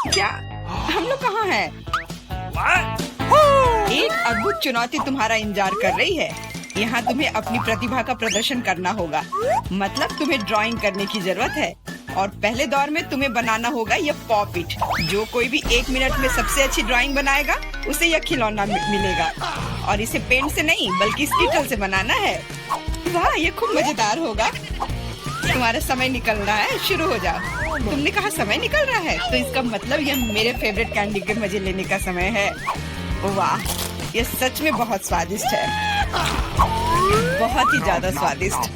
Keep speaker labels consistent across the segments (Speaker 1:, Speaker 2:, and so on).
Speaker 1: क्या हम लोग कहाँ हैं? एक अद्भुत चुनौती तुम्हारा इंतजार कर रही है। यहाँ तुम्हें अपनी प्रतिभा का प्रदर्शन करना होगा। मतलब तुम्हें ड्राइंग करने की जरूरत है और पहले दौर में तुम्हें बनाना होगा यह पॉपिट। जो कोई भी 1 मिनट में सबसे अच्छी ड्राइंग बनाएगा उसे यह खिलौना मिलेगा और इसे पेंट से नहीं बल्कि स्कीटल से बनाना है। वाह, ये खूब मजेदार होगा। तुम्हारा समय निकल रहा है, शुरू हो जाओ। तुमने कहा समय निकल रहा है, तो इसका मतलब यह मेरे फेवरेट कैंडी के मजे लेने का समय है। वाह, यह सच में बहुत स्वादिष्ट है, बहुत ही ज्यादा स्वादिष्ट।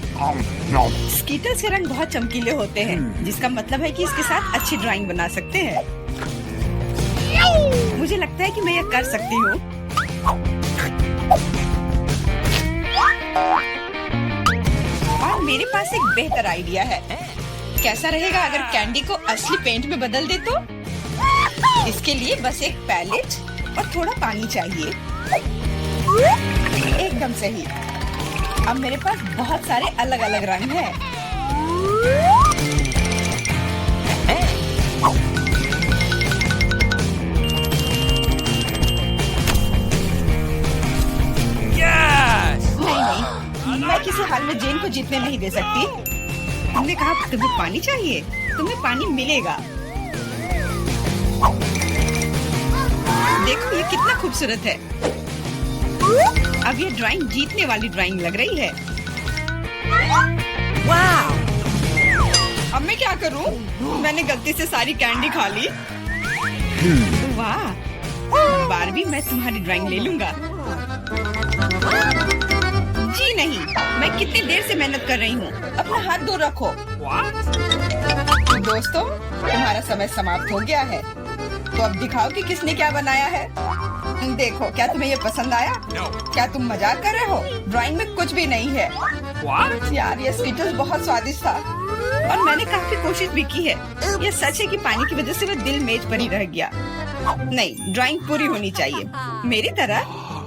Speaker 1: स्कीटल्स के रंग बहुत चमकीले होते हैं, जिसका मतलब है कि इसके साथ अच्छी ड्राइंग बना सकते हैं। मुझे लगता है कि मैं यह कर सकती हूँ। और मेरे पास एक बेहतर आइडिया है। कैसा रहेगा अगर कैंडी को असली पेंट में बदल दे तो? इसके लिए बस एक पैलेट और थोड़ा पानी चाहिए। एकदम सही। अब मेरे पास बहुत सारे अलग अलग रंग हैं। नहीं, मैं किसी हाल में जेन को जीतने नहीं दे सकती। तुमने कहा तुम्हें पानी चाहिए, तुम्हें पानी मिलेगा। देखो ये कितना खूबसूरत है। अब ये ड्राइंग जीतने वाली ड्राइंग लग रही है। वाह! अब मैं क्या करूं? मैंने गलती से सारी कैंडी खा ली। वाह! बारबी, मैं तुम्हारी ड्राइंग ले लूंगा। जी नहीं, मैं कितनी देर से मेहनत कर रही हूँ। अपना हाथ दूर रखो। दोस्तों, तुम्हारा समय समाप्त हो गया है। तो अब दिखाओ कि किसने क्या बनाया है। देखो, क्या तुम्हें ये पसंद आया? क्या तुम मजाक कर रहे हो? ड्राइंग में कुछ भी नहीं है। यार, ये स्कीटल्स बहुत स्वादिष्ट था और मैंने काफी कोशिश भी की है। ये सच है कि पानी की वजह से वो दिल मेज पर ही रह गया। नहीं, ड्राइंग पूरी होनी चाहिए मेरी तरह।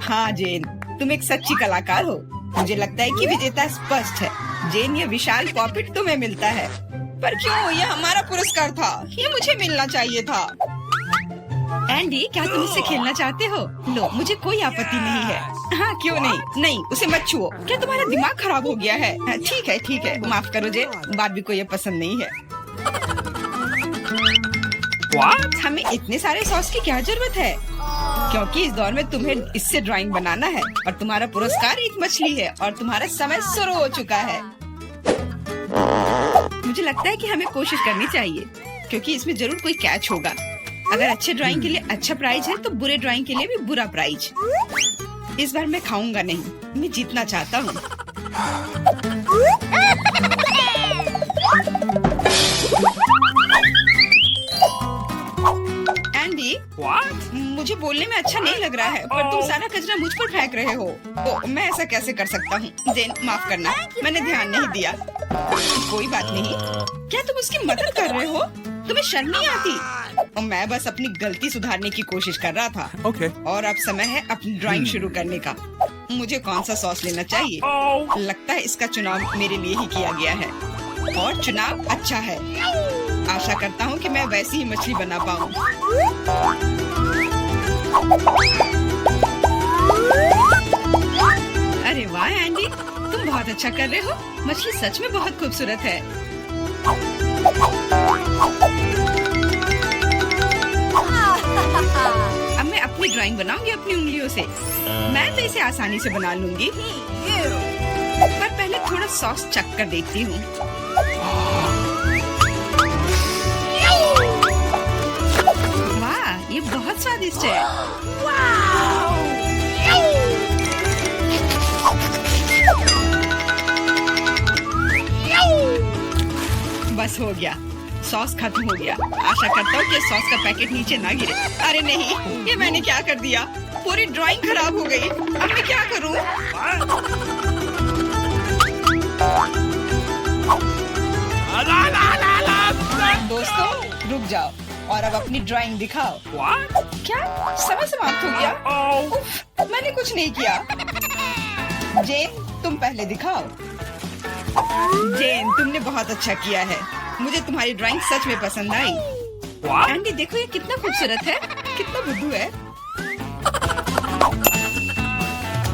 Speaker 1: हाँ जेन, तुम एक सच्ची कलाकार हो। मुझे लगता है कि विजेता स्पष्ट है। जेन, ये विशाल पॉपिट तुम्हें मिलता है। पर क्यों? ये हमारा पुरस्कार था, ये मुझे मिलना चाहिए था। एंडी, क्या तुम इससे खेलना चाहते हो? लो, मुझे कोई आपत्ति नहीं है। हाँ, क्यों नहीं? नहीं, उसे मत छुओ। क्या तुम्हारा दिमाग खराब हो गया है? ठीक है, ठीक है, माफ करो जेन, बारबी को ये पसंद नहीं है। हमें इतने सारे सॉस की क्या जरूरत है? क्योंकि इस दौर में तुम्हें इससे ड्राइंग बनाना है और तुम्हारा पुरस्कार एक मछली है और तुम्हारा समय शुरू हो चुका है। मुझे लगता है कि हमें कोशिश करनी चाहिए क्योंकि इसमें जरूर कोई कैच होगा। अगर अच्छे ड्राइंग के लिए अच्छा प्राइज है तो बुरे ड्राइंग के लिए भी बुरा प्राइज। इस बार मैं खाऊंगा नहीं, मैं जीतना चाहता हूँ। एंडी, मुझे बोलने में अच्छा नहीं लग रहा है, पर तुम सारा कचरा मुझ पर फेंक रहे हो। तो मैं ऐसा कैसे कर सकता हूँ? जेन, माफ करना, मैंने ध्यान नहीं दिया। कोई बात नहीं। क्या तुम उसकी मदद कर रहे हो? तुम्हें शर्म नहीं आती? मैं बस अपनी गलती सुधारने की कोशिश कर रहा था। और अब समय है अपनी ड्राइंग शुरू करने का। मुझे कौन सा सॉस लेना चाहिए? लगता है इसका चुनाव मेरे लिए ही किया गया है और चुनाव अच्छा है। आशा करता हूँ कि मैं वैसी ही मछली बना पाऊँ। अरे वाह एंडी, तुम बहुत अच्छा कर रहे हो। मछली सच में बहुत खूबसूरत है। अब मैं अपनी ड्राइंग बनाऊंगी अपनी उंगलियों से। मैं तो इसे आसानी से बना लूंगी, पर पहले थोड़ा सॉस चख कर देखती हूँ। वाह, ये बहुत स्वादिष्ट है। बस हो गया, सॉस खत्म हो गया। आशा करता हूँ कि सॉस का पैकेट नीचे ना गिरे। अरे नहीं, ये मैंने क्या कर दिया? पूरी ड्राइंग खराब हो गई। अब मैं क्या करूँ? दोस्तों, रुक जाओ और अब अपनी ड्राइंग दिखाओ। क्या समय समाप्त हो गया? उफ, मैंने कुछ नहीं किया। जेन, तुम पहले दिखाओ। जेन, तुमने बहुत अच्छा किया है। मुझे तुम्हारी ड्राइंग सच में पसंद आई। एंडी देखो ये कितना खूबसूरत है, कितना बुद्धू है।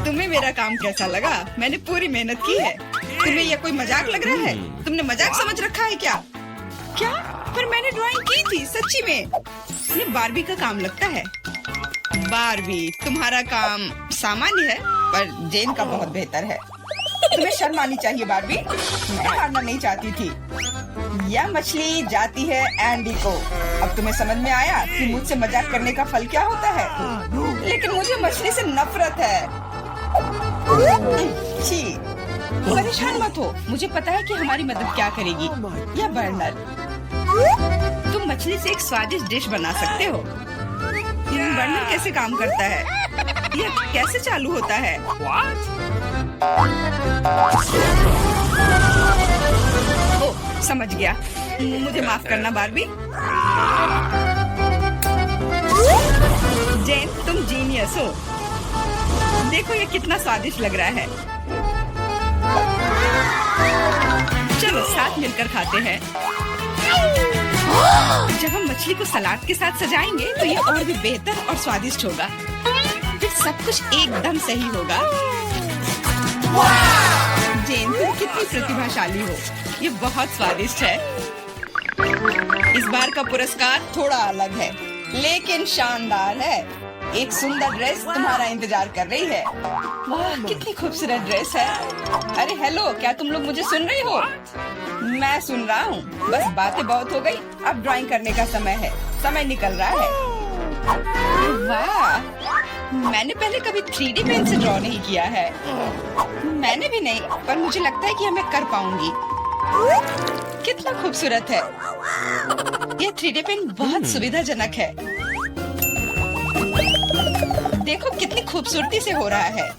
Speaker 1: तुम्हें मेरा काम कैसा लगा? मैंने पूरी मेहनत की है। तुम्हें ये कोई मजाक लग रहा है? तुमने मजाक समझ रखा है क्या? क्या? पर मैंने ड्राइंग की थी सच्ची में। ये बारबी का काम लगता है। बारबी, तुम्हारा काम सामान्य है पर जेन का बहुत बेहतर है। तुम्हें शर्म आनी चाहिए बारबी। मैं हारना नहीं चाहती थी। यह मछली जाती है एंडी को। अब तुम्हें समझ में आया कि मुझसे मजाक करने का फल क्या होता है? लेकिन मुझे मछली से नफरत है। छी, परेशान मत हो। मुझे पता है कि हमारी मदद क्या करेगी। यह बर्नर, तुम मछली से एक स्वादिष्ट डिश बना सकते हो। बर्नर कैसे काम करता है? यह कैसे चालू होता है? ओह, समझ गया। मुझे माफ करना बारबी। जेन, तुम जीनियस हो। देखो ये कितना स्वादिष्ट लग रहा है। चलो साथ मिलकर खाते हैं। जब हम मछली को सलाद के साथ सजाएंगे तो ये और भी बेहतर और स्वादिष्ट होगा। फिर सब कुछ एकदम सही होगा। जेन, तुम कितनी प्रतिभाशाली हो। ये बहुत स्वादिष्ट है। इस बार का पुरस्कार थोड़ा अलग है लेकिन शानदार है। एक सुंदर ड्रेस तुम्हारा इंतजार कर रही है। वाह, कितनी खूबसूरत ड्रेस है। अरे हेलो, क्या तुम लोग मुझे सुन रही हो? मैं सुन रहा हूँ। बस बातें बहुत हो गई, अब ड्राइंग करने का समय है। समय निकल रहा है। वाह, मैंने पहले कभी 3D पेन से ड्रॉ नहीं किया है। मैंने भी नहीं, पर मुझे लगता है कि मैं कर पाऊंगी। कितना खूबसूरत है। यह 3D पेन बहुत सुविधाजनक है। देखो कितनी खूबसूरती से हो रहा है।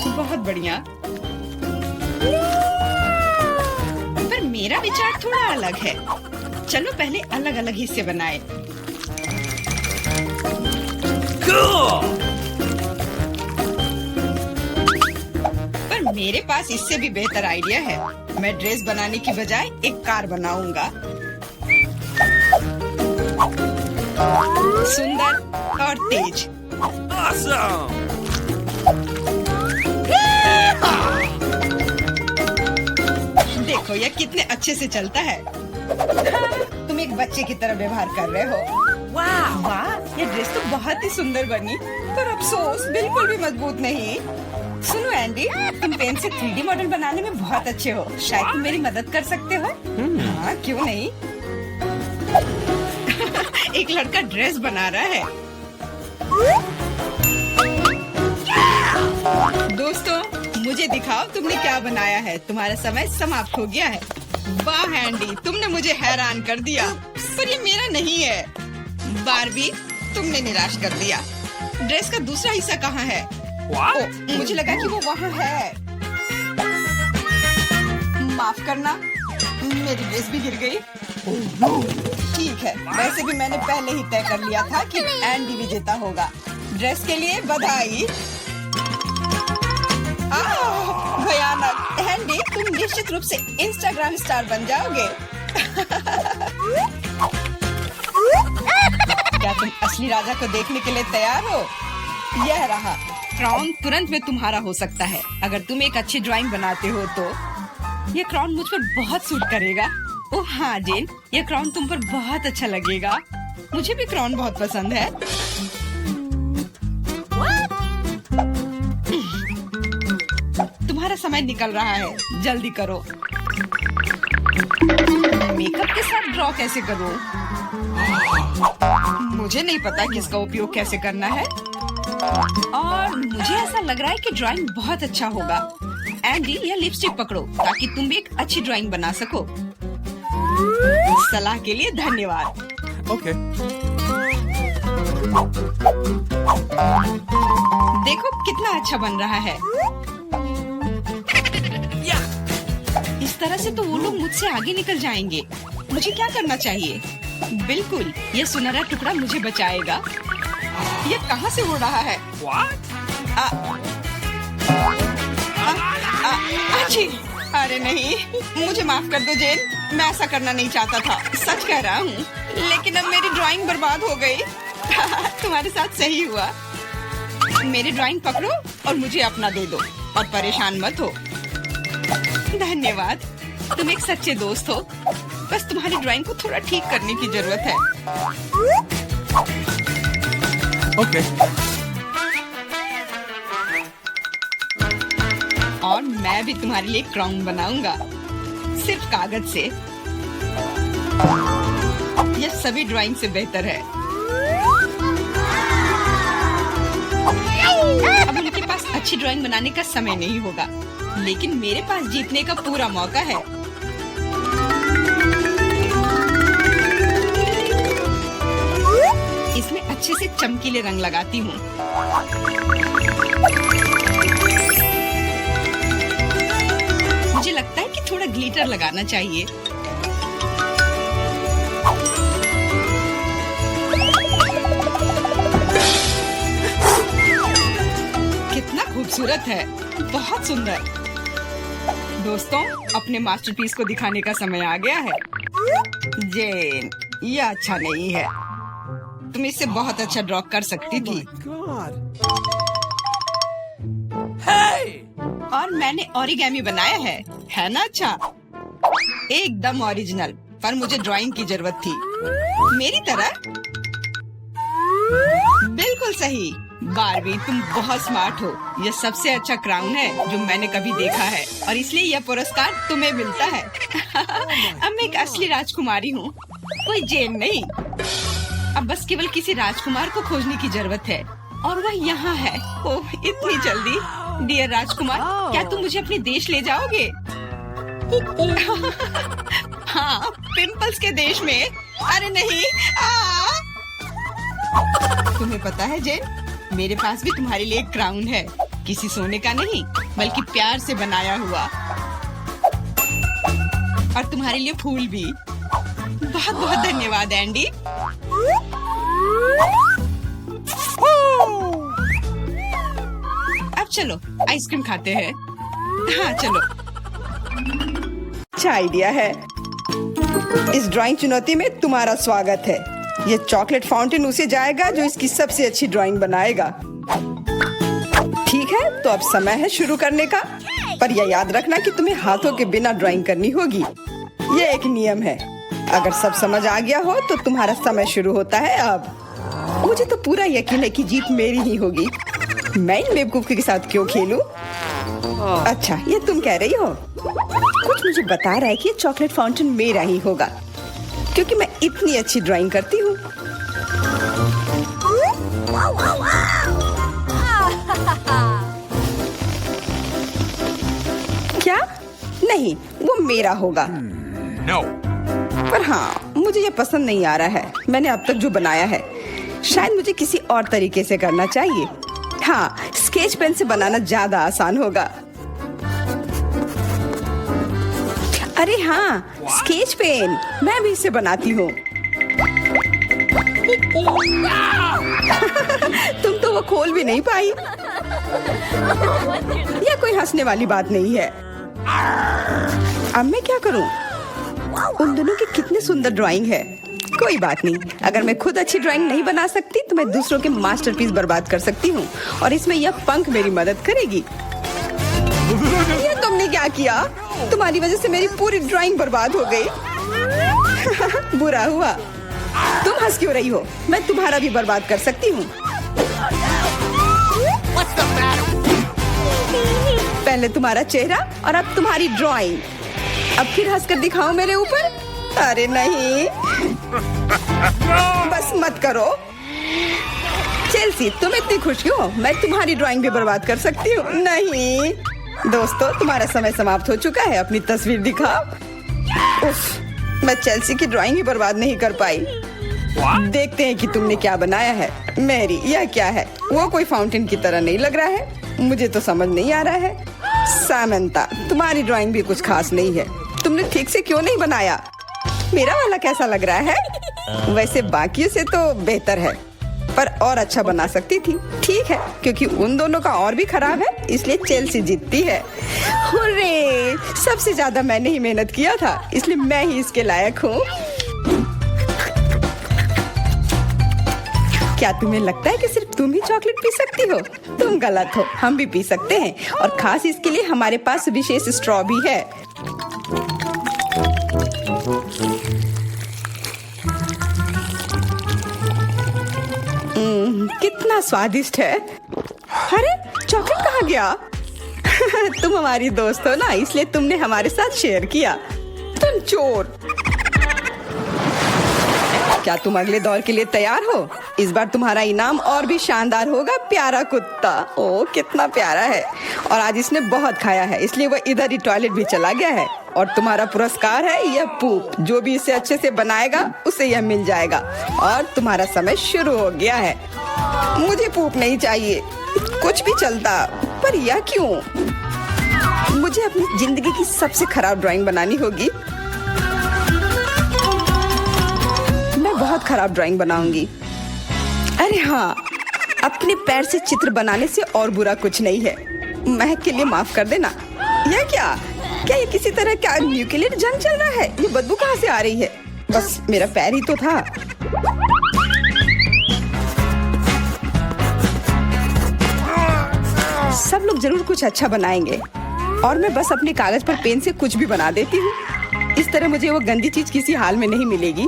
Speaker 1: बहुत बढ़िया। पर मेरा विचार थोड़ा अलग है। चलो पहले अलग अलग हिस्से बनाए। पर मेरे पास इससे भी बेहतर आइडिया है। मैं ड्रेस बनाने की बजाय एक कार बनाऊंगा। सुंदर और तेज। देखो यह कितने अच्छे से चलता है। तुम एक बच्चे की तरह व्यवहार कर रहे हो। वाह वाह, ये ड्रेस तो बहुत ही सुंदर बनी, पर अफसोस बिल्कुल भी मजबूत नहीं। सुनो एंडी, तुम पेन से 3D मॉडल बनाने में बहुत अच्छे हो। शायद तुम मेरी मदद कर सकते हो। हाँ, क्यों नहीं। एक लड़का ड्रेस बना रहा है। दोस्तों, मुझे दिखाओ तुमने क्या बनाया है। तुम्हारा समय समाप्त हो गया है। वाह एंडी, तुमने मुझे हैरान कर दिया, पर ये मेरा नहीं है। बारबी, तुमने निराश कर दिया। ड्रेस का दूसरा हिस्सा कहाँ है? मुझे लगा कि वो वहाँ है। माफ करना, मेरी ड्रेस भी गिर गई। ठीक है, वैसे भी मैंने पहले ही तय कर लिया था कि एंडी विजेता होगा। ड्रेस के लिए बधाई। भयानक। एंडी, तुम निश्चित रूप से इंस्टाग्राम स्टार बन जाओगे। क्या तुम असली राजा को देखने के लिए तैयार हो? यह रहा क्राउन। तुरंत में तुम्हारा हो सकता है अगर तुम एक अच्छी ड्राइंग बनाते हो तो। यह क्राउन मुझ पर बहुत सूट करेगा। ओह हाँ जेन, यह क्राउन तुम पर बहुत अच्छा लगेगा। मुझे भी क्राउन बहुत पसंद है। तुम्हारा समय निकल रहा है, जल्दी करो। मेकअप के साथ ड्रॉ कैसे करूं? मुझे नहीं पता कि इसका उपयोग कैसे करना है, और मुझे ऐसा लग रहा है कि ड्राइंग बहुत अच्छा होगा। एंडी, यह लिपस्टिक पकड़ो ताकि तुम भी एक अच्छी ड्राइंग बना सको। सलाह के लिए धन्यवाद।
Speaker 2: ओके।
Speaker 1: देखो कितना अच्छा बन रहा है। इस तरह से तो वो लोग मुझसे आगे निकल जाएंगे। मुझे क्या करना चाहिए? बिल्कुल, ये सुनहरा टुकड़ा मुझे बचाएगा। ये कहाँ से उड़ रहा है? अच्छी। अरे नहीं, मुझे माफ कर दो जेन, मैं ऐसा करना नहीं चाहता था, सच कह रहा हूँ, लेकिन अब मेरी ड्राइंग बर्बाद हो गई। तुम्हारे साथ सही हुआ। मेरी ड्राइंग पकड़ो और मुझे अपना दे दो और परेशान मत हो। धन्यवाद, तुम एक सच्चे दोस्त हो। बस तुम्हारी ड्राइंग को थोड़ा ठीक करने की जरूरत है।
Speaker 2: ओके।
Speaker 1: और मैं भी तुम्हारे लिए क्राउन बनाऊंगा, सिर्फ कागज से। यह सभी ड्राइंग से बेहतर है। अब उनके पास अच्छी ड्राइंग बनाने का समय नहीं होगा, लेकिन मेरे पास जीतने का पूरा मौका है। इसमें अच्छे से चमकीले रंग लगाती हूँ। मुझे लगता है कि थोड़ा ग्लिटर लगाना चाहिए। कितना खूबसूरत है, बहुत सुंदर। दोस्तों, अपने मास्टरपीस को दिखाने का समय आ गया है। जेन, यह अच्छा नहीं है। तुम इससे बहुत अच्छा ड्रॉ कर सकती थी। और मैंने ओरिगेमी बनाया है ना? अच्छा, एकदम ओरिजिनल। पर मुझे ड्राइंग की जरूरत थी, मेरी तरह। बिल्कुल सही। बारबी, तुम बहुत स्मार्ट हो। यह सबसे अच्छा क्राउन है जो मैंने कभी देखा है, और इसलिए यह पुरस्कार तुम्हें मिलता है। अब मैं एक असली राजकुमारी हूँ, कोई जेन नहीं। अब बस केवल किसी राजकुमार को खोजने की जरूरत है, और वह यहाँ है। ओह, इतनी जल्दी। डियर राजकुमार, क्या तुम मुझे अपने देश ले जाओगे? हाँ, पिंपल्स के देश में। अरे नहीं। तुम्हें पता है जेन, मेरे पास भी तुम्हारे लिए एक क्राउन है। किसी सोने का नहीं, बल्कि प्यार से बनाया हुआ। और तुम्हारे लिए फूल भी। बहुत बहुत धन्यवाद एंडी। अब चलो आइसक्रीम खाते हैं। हाँ चलो। अच्छा आइडिया है। इस ड्राइंग चुनौती में तुम्हारा स्वागत है। ये चॉकलेट फाउंटेन उसे जाएगा जो इसकी सबसे अच्छी ड्राइंग बनाएगा। ठीक है, तो अब समय है शुरू करने का। पर यह याद रखना कि तुम्हें हाथों के बिना ड्राइंग करनी होगी। ये एक नियम है। अगर सब समझ आ गया हो तो तुम्हारा समय शुरू होता है अब। मुझे तो पूरा यकीन है कि जीत मेरी ही होगी। मैं इन बेवकूफी के साथ क्यों खेलूं? अच्छा, ये तुम कह रही हो? कुछ मुझे बता रहा है कि ये चॉकलेट फाउंटेन मेरा ही होगा, क्योंकि मैं इतनी अच्छी ड्राइंग करती हूँ। क्या? नहीं, वो मेरा होगा।
Speaker 2: No.
Speaker 1: पर हाँ, मुझे ये पसंद नहीं आ रहा है। मैंने अब तक जो बनाया है, शायद मुझे किसी और तरीके से करना चाहिए। हाँ, स्केच पेन से बनाना ज्यादा आसान होगा। अरे हाँ, स्केच पेन, मैं भी इसे बनाती हूँ। तुम तो वो खोल भी नहीं पाई। यह कोई हंसने वाली बात नहीं है। अब मैं क्या करूँ? उन दोनों की कितनी सुंदर ड्राइंग है। कोई बात नहीं, अगर मैं खुद अच्छी ड्राइंग नहीं बना सकती तो मैं दूसरों के मास्टरपीस बर्बाद कर सकती हूँ, और इसमें यह पंख मेरी मदद करेगी। ये तुमने क्या किया? तुम्हारी वजह से मेरी पूरी ड्राइंग बर्बाद हो गई। बुरा हुआ। तुम हंस क्यों रही हो? मैं तुम्हारा भी बर्बाद कर सकती हूँ। पहले तुम्हारा चेहरा और अब तुम्हारी ड्राइंग। अब फिर हंसकर दिखाओ मेरे ऊपर। अरे नहीं, बस मत करो। चेल्सी, तुम इतनी खुश क्यों? मैं तुम्हारी ड्राइंग भी बर्बाद कर सकती हूँ। नहीं दोस्तों, तुम्हारा समय समाप्त हो चुका है। अपनी तस्वीर दिखाओ। उफ, मैं चेल्सी की ड्राइंग ही बर्बाद नहीं कर पाई। देखते हैं कि तुमने क्या बनाया है। मैरी, यह क्या है? वो कोई फाउंटेन की तरह नहीं लग रहा है। मुझे तो समझ नहीं आ रहा है। सामंता, तुम्हारी ड्राइंग भी कुछ खास नहीं है। तुमने ठीक से क्यों नहीं बनाया? मेरा वाला कैसा लग रहा है? वैसे बाकियों से तो बेहतर है, पर और अच्छा बना सकती थी। ठीक है, क्योंकि उन दोनों का और भी खराब है, इसलिए चेल्सी जीतती है। हुर्रे, अरे सबसे ज्यादा मैंने ही मेहनत किया था, इसलिए मैं ही इसके लायक हूँ। क्या तुम्हें लगता है कि सिर्फ तुम ही चॉकलेट पी सकती हो? तुम गलत हो, हम भी पी सकते हैं, और खास इसके लिए हमारे पास विशेष स्ट्रॉ भी है। कितना स्वादिष्ट है। अरे चॉकलेट कहाँ गया? तुम हमारी दोस्त हो ना, इसलिए तुमने हमारे साथ शेयर किया। तुम चोर। क्या तुम अगले दौर के लिए तैयार हो? इस बार तुम्हारा इनाम और भी शानदार होगा, प्यारा कुत्ता। ओ कितना प्यारा है, और आज इसने बहुत खाया है, इसलिए वह इधर ही टॉयलेट भी चला गया है। और तुम्हारा पुरस्कार है यह पूप। जो भी इसे अच्छे से बनाएगा उसे यह मिल जाएगा। और तुम्हारा समय शुरू हो गया है। मुझे पूप नहीं चाहिए, कुछ भी चलता, पर यह क्यों? मुझे अपनी जिंदगी की सबसे खराब ड्राइंग बनानी होगी। मैं बहुत खराब ड्राइंग बनाऊंगी। अरे हाँ, अपने पैर से चित्र बनाने से और बुरा कुछ नहीं है। महक के लिए माफ कर देना। यह क्या ये किसी तरह का न्यूक्लियर जंग चल रहा है? ये बदबू कहाँ से आ रही है? बस मेरा पैर ही तो था। सब लोग जरूर कुछ अच्छा बनाएंगे, और मैं बस अपने कागज पर पेन से कुछ भी बना देती हूँ। इस तरह मुझे वो गंदी चीज किसी हाल में नहीं मिलेगी।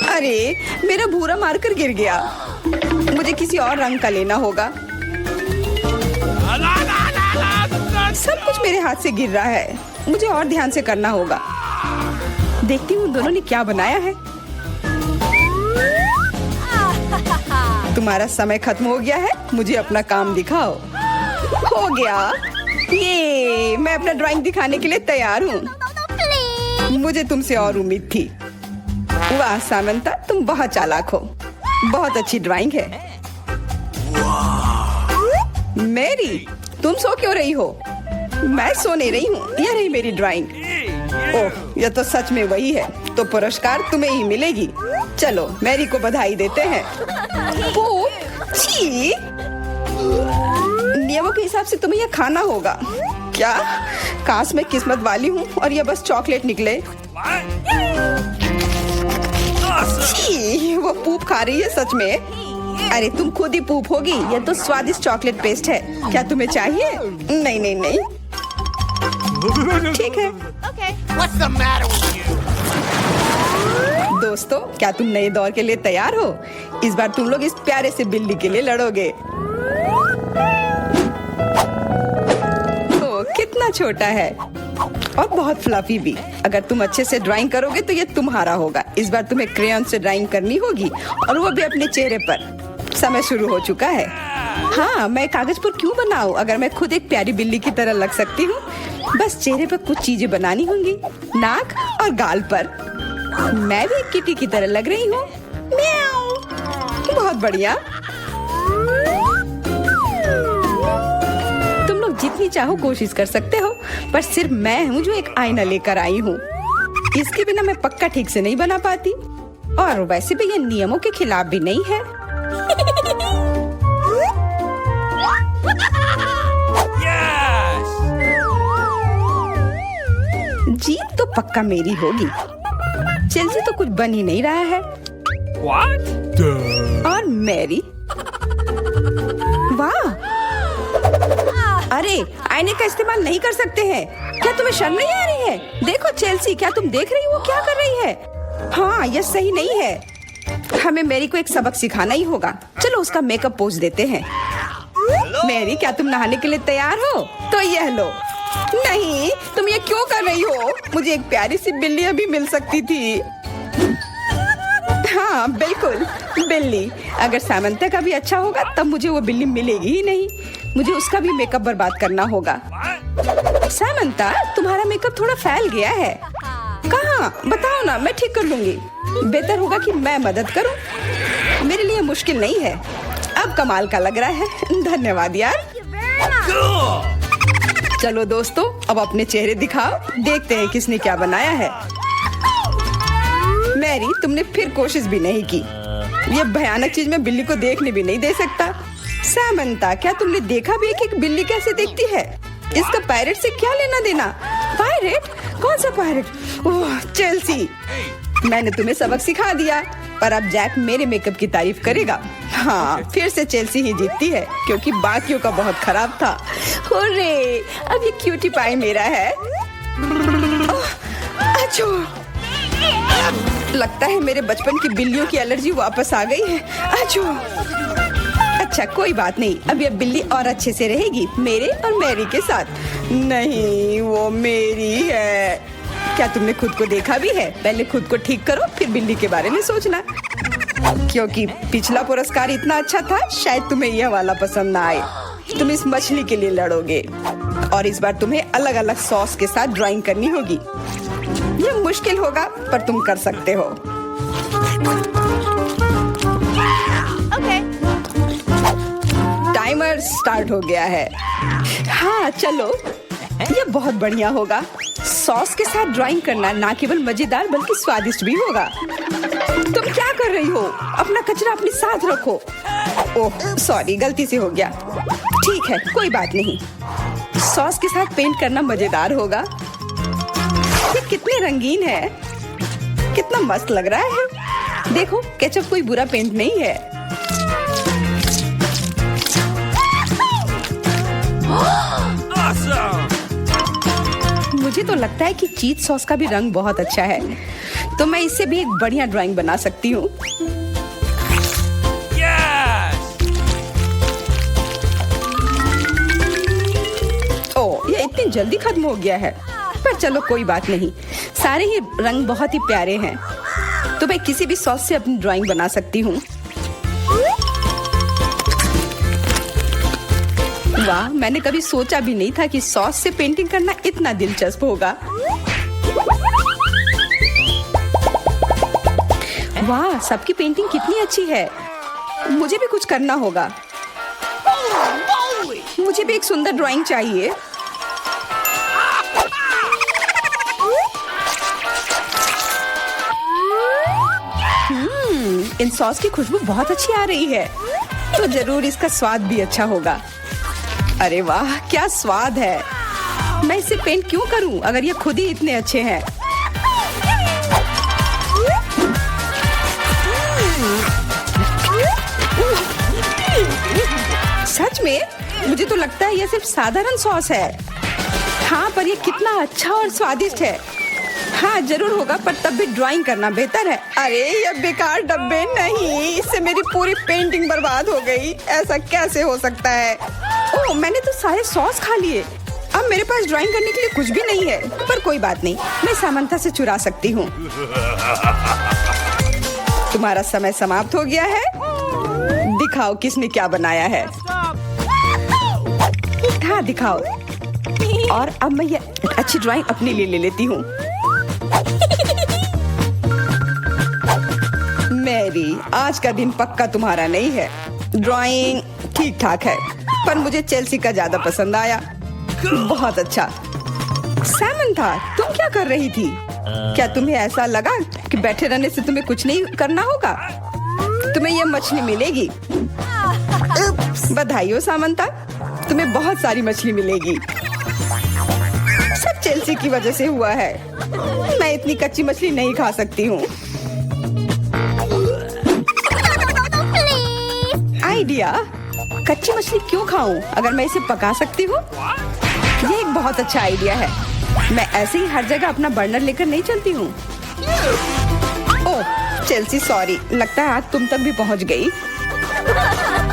Speaker 1: अरे मेरा भूरा मार्कर गिर गया, मुझे किसी और रंग का लेना होगा। सब कुछ मेरे हाथ से गिर रहा है, मुझे और ध्यान से करना होगा। देखती हूँ दोनों ने क्या बनाया है। तुम्हारा समय खत्म हो गया है, मुझे अपना काम दिखाओ। हो गया, ये मैं अपना ड्राइंग दिखाने के लिए तैयार हूँ। मुझे तुमसे और उम्मीद थी। वाह सामंता, तुम बहुत चालाक हो। बहुत अच्छी ड्राइंग है। मेरी, तुम सो क्यों रही हो? मैं सो नहीं रही हूँ, यह रही मेरी ड्राइंग। ओह, यह तो सच में वही है, तो पुरस्कार तुम्हें ही मिलेगी। चलो मैरी को बधाई देते हैं। छी, नियमों के हिसाब से तुम्हें यह खाना होगा। क्या? काश मैं किस्मत वाली हूँ और यह बस चॉकलेट निकले। छी, वो पूप खा रही है सच में। अरे तुम खुद ही पूप होगी, यह तो स्वादिष्ट चॉकलेट पेस्ट है। क्या तुम्हें चाहिए? नहीं नहीं नहीं, ठीक है।
Speaker 3: What's the matter with you?
Speaker 1: दोस्तों, क्या तुम नए दौर के लिए तैयार हो? इस बार तुम लोग इस प्यारे से बिल्ली के लिए लड़ोगे। ओ, कितना छोटा है और बहुत फ्लफी भी। अगर तुम अच्छे से ड्राइंग करोगे तो ये तुम्हारा होगा। इस बार तुम्हें क्रेयॉन से ड्राइंग करनी होगी, और वो भी अपने चेहरे पर। समय शुरू हो चुका है। हाँ, मैं कागज पर क्यों बनाऊं अगर मैं खुद एक प्यारी बिल्ली की तरह लग सकती हूँ। बस चेहरे पर कुछ चीजें बनानी होंगी, नाक और गाल पर। मैं भी एक किटी की तरह लग रही हूँ। म्याऊ। बहुत बढ़िया। तुम लोग जितनी चाहो कोशिश कर सकते हो, पर सिर्फ मैं हूँ जो एक आईना लेकर आई हूँ। इसके बिना मैं पक्का ठीक से नहीं बना पाती, और वैसे भी ये नियमों के खिलाफ भी नहीं है। जीत तो पक्का मेरी होगी। चेल्सी तो कुछ बन ही नहीं रहा है।
Speaker 2: What?
Speaker 1: और मैरी, वाह! अरे आईने का इस्तेमाल नहीं कर सकते हैं। क्या तुम्हें शर्म नहीं आ रही है? देखो चेल्सी, क्या तुम देख रही हो क्या कर रही है? हाँ, यह सही नहीं है। हमें मैरी को एक सबक सिखाना ही होगा। चलो उसका मेकअप पोज देते हैं। मैरी, क्या तुम नहाने के लिए तैयार हो? तो यह लो। नहीं, तुम ये क्यों कर रही हो? मुझे एक प्यारी सी बिल्ली अभी मिल सकती थी। हाँ बिल्कुल, बिल्ली। अगर सामंता का भी अच्छा होगा तब मुझे वो बिल्ली मिलेगी ही नहीं। मुझे उसका भी मेकअप बर्बाद करना होगा। सामंता, तुम्हारा मेकअप थोड़ा फैल गया है। कहाँ? बताओ ना, मैं ठीक कर लूंगी। बेहतर होगा कि मैं मदद करूं। मेरे लिए मुश्किल नहीं है। अब कमाल का लग रहा है। धन्यवाद यार। चलो दोस्तों, अब अपने चेहरे दिखाओ, देखते हैं किसने क्या बनाया है। मैरी, तुमने फिर कोशिश भी नहीं की। ये भयानक चीज मैं बिल्ली को देखने भी नहीं दे सकता। सामंता, क्या तुमने देखा भी कि एक बिल्ली कैसे दिखती है? इसका पायरेट से क्या लेना देना? पायरेट? कौन सा पायरेट? ओह चेल्सी, मैंने तुम्हें सबक सिखा दिया, पर अब जैक मेरे मेकअप की तारीफ करेगा। हाँ, फिर से चेल्सी ही जीतती है क्योंकि बाकियों का बहुत खराब था। हुर्रे, अब ये क्यूटी पाई मेरा है। अच्छो, लगता है मेरे बचपन की बिल्लियों की एलर्जी वापस आ गई है। अच्छो, अच्छा कोई बात नहीं, अब ये बिल्ली और अच्छे से रहेगी मेरे और मैरी के साथ। नहीं, वो मेरी है। क्या तुमने खुद को देखा भी है? पहले खुद को ठीक करो, फिर बिल्ली के बारे में सोचना। क्योंकि पिछला पुरस्कार इतना अच्छा था, शायद तुम्हें यह वाला पसंद ना आए। तुम इस मछली के लिए लड़ोगे और इस बार तुम्हें अलग अलग सॉस के साथ ड्राइंग करनी होगी। यह मुश्किल होगा, पर तुम कर सकते हो। टाइमर स्टार्ट हो गया है। हाँ चलो, ये बहुत बढ़िया होगा। सॉस के साथ ड्राइंग करना ना केवल मजेदार बल्कि स्वादिष्ट भी होगा। तुम क्या कर रही हो? अपना कचरा अपने साथ रखो। ओह सॉरी, गलती से हो गया। ठीक है, कोई बात नहीं। सॉस के साथ पेंट करना मजेदार होगा। ये कितने रंगीन है, कितना मस्त लग रहा है। देखो, केचप कोई बुरा पेंट नहीं है।
Speaker 2: Awesome!
Speaker 1: मुझे तो लगता है कि चीज सॉस का भी रंग बहुत अच्छा है, तो मैं इससे भी एक बढ़िया ड्राइंग बना सकती हूँ।
Speaker 2: Yes!
Speaker 1: ओह, ये इतनी जल्दी खत्म हो गया है, पर चलो कोई बात नहीं। सारे ही रंग बहुत ही प्यारे हैं, तो मैं किसी भी सॉस से अपनी ड्राइंग बना सकती हूँ। वाह, मैंने कभी सोचा भी नहीं था कि सॉस से पेंटिंग करना इतना दिलचस्प होगा। वाह, सबकी पेंटिंग कितनी अच्छी है। मुझे भी कुछ करना होगा। मुझे भी एक सुंदर ड्राइंग चाहिए। इन सॉस की खुशबू बहुत अच्छी आ रही है, तो जरूर इसका स्वाद भी अच्छा होगा। अरे वाह, क्या स्वाद है। मैं इसे पेंट क्यों करूं अगर ये खुद ही इतने अच्छे हैं। सच में? मुझे तो लगता है ये सिर्फ साधारण सॉस है। हाँ, पर ये कितना अच्छा और स्वादिष्ट है। हाँ जरूर होगा, पर तब भी ड्राइंग करना बेहतर है। अरे ये बेकार डब्बे, नहीं, इससे मेरी पूरी पेंटिंग बर्बाद हो गई। ऐसा कैसे हो सकता है? ओह, मैंने तो सारे सॉस खा लिए। अब मेरे पास ड्राइंग करने के लिए कुछ भी नहीं है, पर कोई बात नहीं, मैं सामंथा से चुरा सकती हूँ। तुम्हारा समय समाप्त हो गया है। दिखाओ किसने क्या बनाया है। हाँ दिखाओ। और अब मैं ये अच्छी ड्राइंग अपने लिए ले लेती हूँ। मैरी, आज का दिन पक्का तुम्हारा नहीं है। ड्राइंग ठीक ठाक है, पर मुझे चेल्सी का ज्यादा पसंद आया। बहुत अच्छा। सैमंथा, तुम क्या कर रही थी? क्या तुम्हें ऐसा लगा कि बैठे रहने से तुम्हें कुछ नहीं करना होगा? तुम्हें यह मछली मिलेगी। बधाई हो सामंथा, तुम्हें बहुत सारी मछली मिलेगी। सब चेल्सी की वजह से हुआ है। मैं इतनी कच्ची मछली नहीं खा सकती हूँ। आइडिया, कच्ची मछली क्यों खाऊं अगर मैं इसे पका सकती हूँ? ये एक बहुत अच्छा आइडिया है। मैं ऐसे ही हर जगह अपना बर्नर लेकर नहीं चलती हूँ। ओह चेल्सी, सॉरी, लगता है आग तुम तक भी पहुँच गई।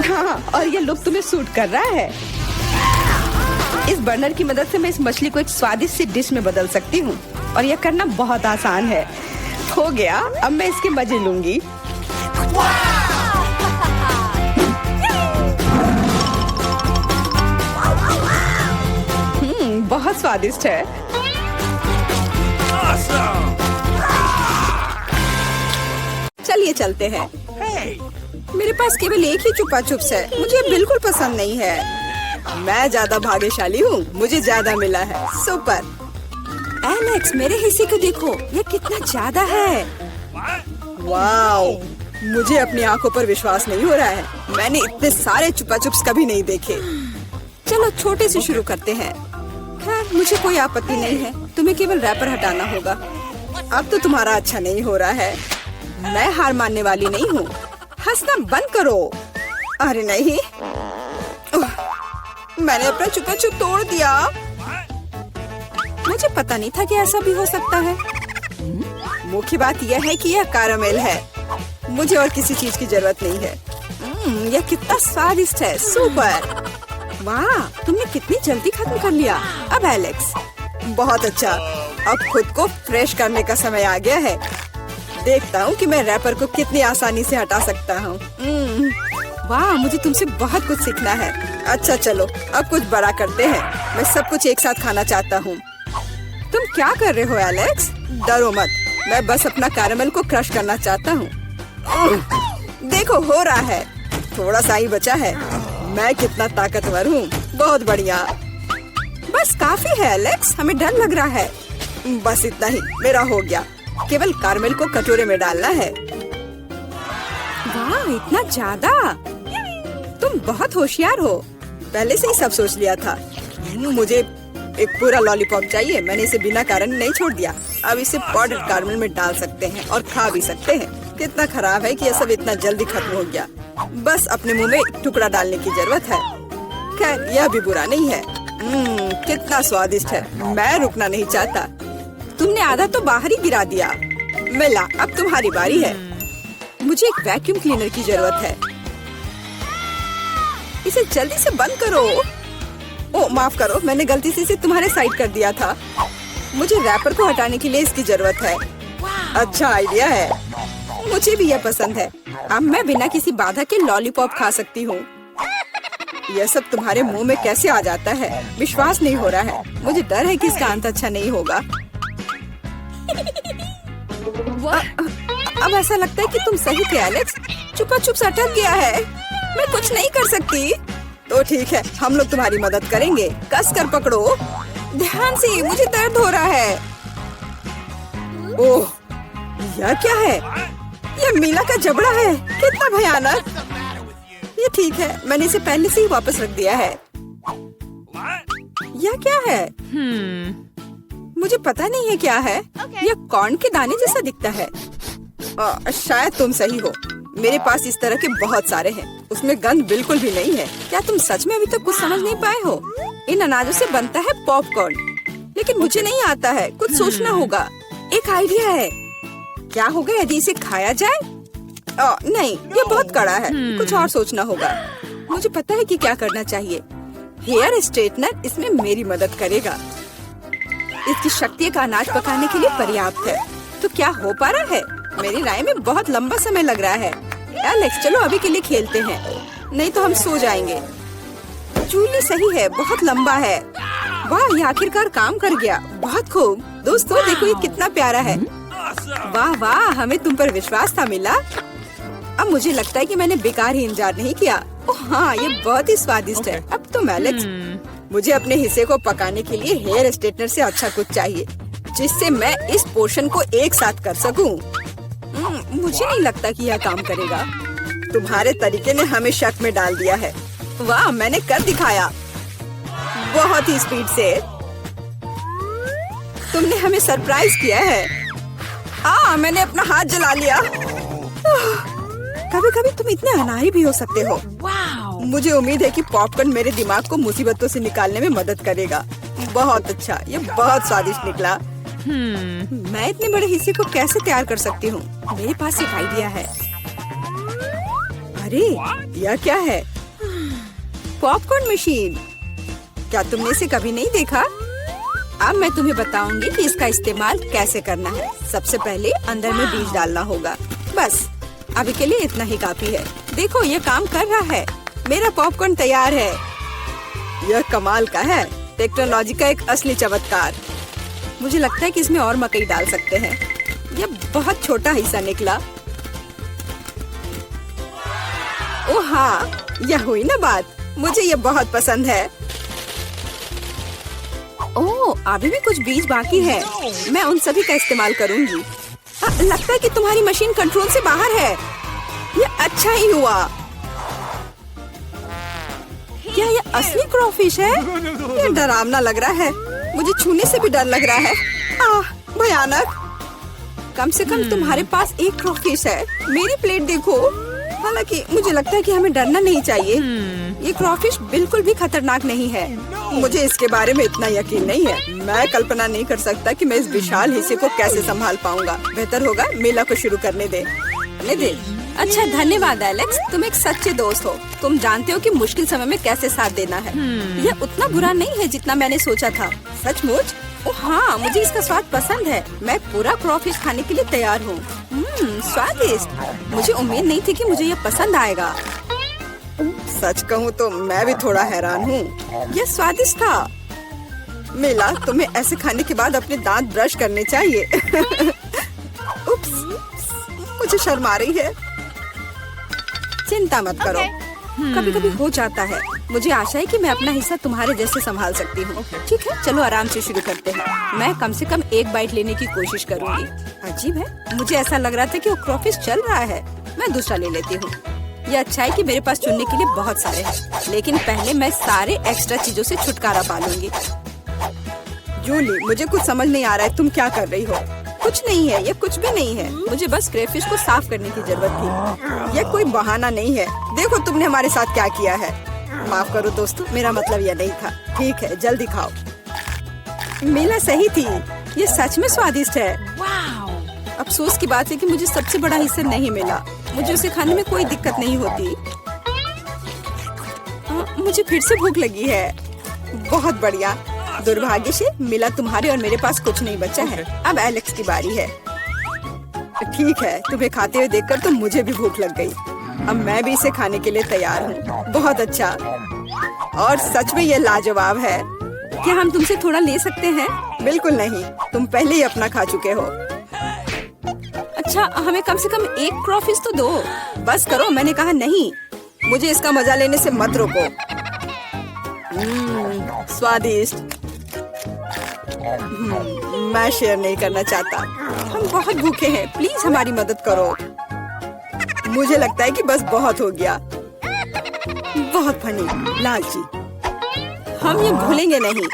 Speaker 1: हाँ, और ये लुक तुम्हें सूट कर रहा है। इस बर्नर की मदद से मैं इस मछली को एक स्वादिष्ट सी डिश में बदल सकती हूँ, और यह करना बहुत आसान है। हो गया, अब मैं इसके मजे लूंगी। बहुत स्वादिष्ट है।
Speaker 2: Awesome!
Speaker 1: चलिए चलते हैं। मेरे पास केवल एक ही चुपा चुप्स है, मुझे बिल्कुल पसंद नहीं है। मैं ज्यादा भाग्यशाली हूँ, मुझे ज्यादा मिला है। सुपर। एलेक्स, मेरे हिस्से को देखो, ये कितना ज्यादा है। वाओ, मुझे अपनी आंखों पर विश्वास नहीं हो रहा है। मैंने इतने सारे चुपा चुप्स कभी नहीं देखे। चलो छोटे से शुरू करते हैं। खैर मुझे कोई आपत्ति नहीं है, तुम्हें केवल रैपर हटाना होगा। अब तो तुम्हारा अच्छा नहीं हो रहा है। मैं हार मानने वाली नहीं हूँ। हंसना बंद करो। अरे नहीं, मैंने अपना चुपा चुप तोड़ दिया। मुझे पता नहीं था कि ऐसा भी हो सकता है। मुख्य बात यह है कि यह कैरामेल है। मुझे और किसी चीज की जरूरत नहीं है। यह कितना स्वादिष्ट है, सुपर। वाह, तुमने कितनी जल्दी खत्म कर लिया। अब एलेक्स, बहुत अच्छा। अब खुद को फ्रेश करने का समय आ गया है। देखता हूँ कि मैं रैपर को कितनी आसानी से हटा सकता हूँ। वाह, मुझे तुमसे बहुत कुछ सीखना है। अच्छा चलो, अब कुछ बड़ा करते हैं। मैं सब कुछ एक साथ खाना चाहता हूँ। तुम क्या कर रहे हो एलेक्स? डरो मत, मैं बस अपना कैरामेल को क्रश करना चाहता हूँ। देखो, हो रहा है। थोड़ा सा ही बचा है। मैं कितना ताकतवर हूँ। बहुत बढ़िया। बस काफी है एलेक्स, हमें डर लग रहा है। बस इतना ही, मेरा हो गया। केवल कैरामेल को कटोरे में डालना है। वाह, इतना ज्यादा! तुम बहुत होशियार हो। पहले से ही सब सोच लिया था। मुझे एक पूरा लॉलीपॉप चाहिए। मैंने इसे बिना कारण नहीं छोड़ दिया। अब इसे पाउडर कैरामेल में डाल सकते हैं और खा भी सकते हैं। कितना खराब है कि यह सब इतना जल्दी खत्म हो गया। बस अपने मुंह में एक टुकड़ा डालने की जरूरत है। खैर, यह भी बुरा नहीं है। कितना स्वादिष्ट है। मैं रुकना नहीं चाहता। तुमने आधा तो बाहर ही गिरा दिया। मिला, अब तुम्हारी बारी है। मुझे एक वैक्यूम क्लीनर की जरूरत है। इसे जल्दी से बंद करो। ओ, माफ करो, मैंने गलती से इसे तुम्हारे साइड कर दिया था। मुझे रैपर को हटाने के लिए इसकी जरूरत है। अच्छा आइडिया है। मुझे भी यह पसंद है। अब मैं बिना किसी बाधा के लॉलीपॉप खा सकती हूँ। यह सब तुम्हारे मुंह में कैसे आ जाता है? विश्वास नहीं हो रहा है। मुझे डर है कि इसका अंत अच्छा नहीं होगा। अब ऐसा लगता है कि तुम सही थे एलेक्स। चुपा चुप से अटक गया है। मैं कुछ नहीं कर सकती। तो ठीक है, हम लोग तुम्हारी मदद करेंगे। कस कर पकड़ो। ध्यान से, मुझे दर्द हो रहा है। ओह, यह क्या है? यह मीला का जबड़ा है। कितना भयानक। ये ठीक है, मैंने इसे पहले से ही वापस रख दिया है। यह क्या है? मुझे पता नहीं है क्या है। यह कॉर्न के दाने जैसा दिखता है। शायद तुम सही हो। मेरे पास इस तरह के बहुत सारे हैं। उसमें गंध बिल्कुल भी नहीं है। क्या तुम सच में अभी तक कुछ समझ नहीं पाए हो? इन अनाजों से बनता है पॉपकॉर्न, लेकिन मुझे नहीं आता है। कुछ सोचना होगा। एक आइडिया है। क्या होगा यदि इसे खाया जाए? नहीं, ये बहुत कड़ा है। कुछ और सोचना होगा। मुझे पता है कि क्या करना चाहिए। हेयर स्ट्रेटनर इसमें मेरी मदद करेगा। इसकी शक्ति का अनाज पकाने के लिए पर्याप्त है। तो क्या हो पा रहा है? मेरी राय में बहुत लंबा समय लग रहा है। एलेक्स, चलो अभी के लिए खेलते हैं, नहीं तो हम सो जाएंगे। जूली सही है, बहुत लंबा है। वाह, ये आखिरकार काम कर गया। बहुत खूब। दोस्तों देखो, ये कितना प्यारा है। वाह वाह, हमें तुम पर विश्वास था मिला। अब मुझे लगता है कि मैंने बेकार ही इंतजार नहीं किया। ओह हाँ, ये बहुत ही स्वादिष्ट है। अब तुम एलेक्स, मुझे अपने हिस्से को पकाने के लिए हेयर स्ट्रेटनर से अच्छा कुछ चाहिए, जिससे मैं इस पोर्शन को एक साथ कर सकूं। मुझे नहीं लगता कि यह काम करेगा। तुम्हारे तरीके ने हमें शक में डाल दिया है। वाह, मैंने कर दिखाया बहुत ही स्पीड से। तुमने हमें सरप्राइज किया है। मैंने अपना हाथ जला लिया। कभी कभी तुम इतने अनाड़ी भी हो सकते हो। मुझे उम्मीद है कि पॉपकॉर्न मेरे दिमाग को मुसीबतों से निकालने में मदद करेगा। बहुत अच्छा, ये बहुत स्वादिष्ट निकला। मैं इतने बड़े हिस्से को कैसे तैयार कर सकती हूँ? मेरे पास एक आइडिया है। अरे, यह क्या है? Popcorn machine. क्या तुमने इसे कभी नहीं देखा? अब मैं तुम्हें बताऊंगी कि इसका इस्तेमाल कैसे करना है। सबसे पहले अंदर में बीज डालना होगा। बस अभी के लिए इतना ही काफी है। देखो, ये काम कर रहा है। मेरा पॉपकॉर्न तैयार है। यह कमाल का है। टेक्नोलॉजी का एक असली चमत्कार। मुझे लगता है कि इसमें और मकई डाल सकते हैं। यह बहुत छोटा हिस्सा निकला। ओह हाँ, यह हुई ना बात। मुझे यह बहुत पसंद है। ओह, अभी भी कुछ बीज बाकी है। मैं उन सभी का इस्तेमाल करूंगी। लगता है कि तुम्हारी मशीन कंट्रोल से बाहर है। यह अच्छा ही हुआ। क्या यह असली क्रॉफिश है? यह डरावना लग रहा है। मुझे छूने से भी डर लग रहा है। भयानक। कम से कम तुम्हारे पास एक क्रॉफिश है, मेरी प्लेट देखो। हालांकि मुझे लगता है कि हमें डरना नहीं चाहिए। ये क्रॉफिश बिल्कुल भी खतरनाक नहीं है। मुझे इसके बारे में इतना यकीन नहीं है। मैं कल्पना नहीं कर सकता कि मैं इस विशाल हिस्से को कैसे संभाल पाऊंगा। बेहतर होगा मेला को शुरू करने दे। अच्छा, धन्यवाद एलेक्स, तुम एक सच्चे दोस्त हो। तुम जानते हो कि मुश्किल समय में कैसे साथ देना है। यह उतना बुरा नहीं है जितना मैंने सोचा था। सचमुच? ओह हाँ, मुझे इसका स्वाद पसंद है। मैं पूरा क्रॉफिश खाने के लिए तैयार हूँ। स्वादिष्ट। मुझे उम्मीद नहीं थी कि मुझे यह पसंद आएगा। सच कहूँ तो मैं भी थोड़ा हैरान हूँ। यह स्वादिष्ट था। मिला, तुम्हें ऐसे खाने के बाद अपने दांत ब्रश करने चाहिए। उप्स, मुझे शर्म आ रही है। चिंता मत करो, कभी कभी हो जाता है। मुझे आशा है कि मैं अपना हिस्सा तुम्हारे जैसे संभाल सकती हूँ। ठीक है, चलो आराम से शुरू करते हैं। मैं कम से कम एक बाइट लेने की कोशिश करूँगी। अजीब है, मुझे ऐसा लग रहा था कि वो क्रॉफिश चल रहा है। मैं दूसरा ले लेती हूँ। ये अच्छा है कि मेरे पास चुनने के लिए बहुत सारे हैं, लेकिन पहले मैं सारे एक्स्ट्रा चीजों से छुटकारा पा लूंगी। जूली, मुझे कुछ समझ नहीं आ रहा है, तुम क्या कर रही हो? कुछ नहीं है, ये कुछ भी नहीं है। मुझे बस क्रेफिश को साफ करने की जरूरत थी। ये कोई बहाना नहीं है। देखो तुमने हमारे साथ क्या किया है। माफ करो दोस्तों, मेरा मतलब यह नहीं था। ठीक है, जल्दी खाओ। मिला सही थी, ये सच में स्वादिष्ट है। अफसोस की बात है कि मुझे सबसे बड़ा हिस्सा नहीं मिला। मुझे उसे खाने में कोई दिक्कत नहीं होती। मुझे फिर से भूख लगी है। बहुत बढ़िया। दुर्भाग्य से मिला, तुम्हारे और मेरे पास कुछ नहीं बचा है। अब एलेक्स की बारी है। ठीक है, तुम्हें खाते हुए देखकर तो मुझे भी भूख लग गई। अब मैं भी इसे खाने के लिए तैयार हूँ। बहुत अच्छा, और सच में ये लाजवाब है। क्या हम तुमसे थोड़ा ले सकते हैं? बिल्कुल नहीं, तुम पहले ही अपना खा चुके हो। अच्छा, हमें कम से कम एक क्रॉफिश तो दो। बस करो, मैंने कहा नहीं। मुझे इसका मजा लेने से मत रोको। स्वादिष्ट। मैं शेयर नहीं करना चाहता। हम बहुत भूखे हैं, प्लीज हमारी मदद करो। मुझे लगता है कि बस बहुत हो गया। बहुत फनी, लालची। हम ये भूलेंगे नहीं।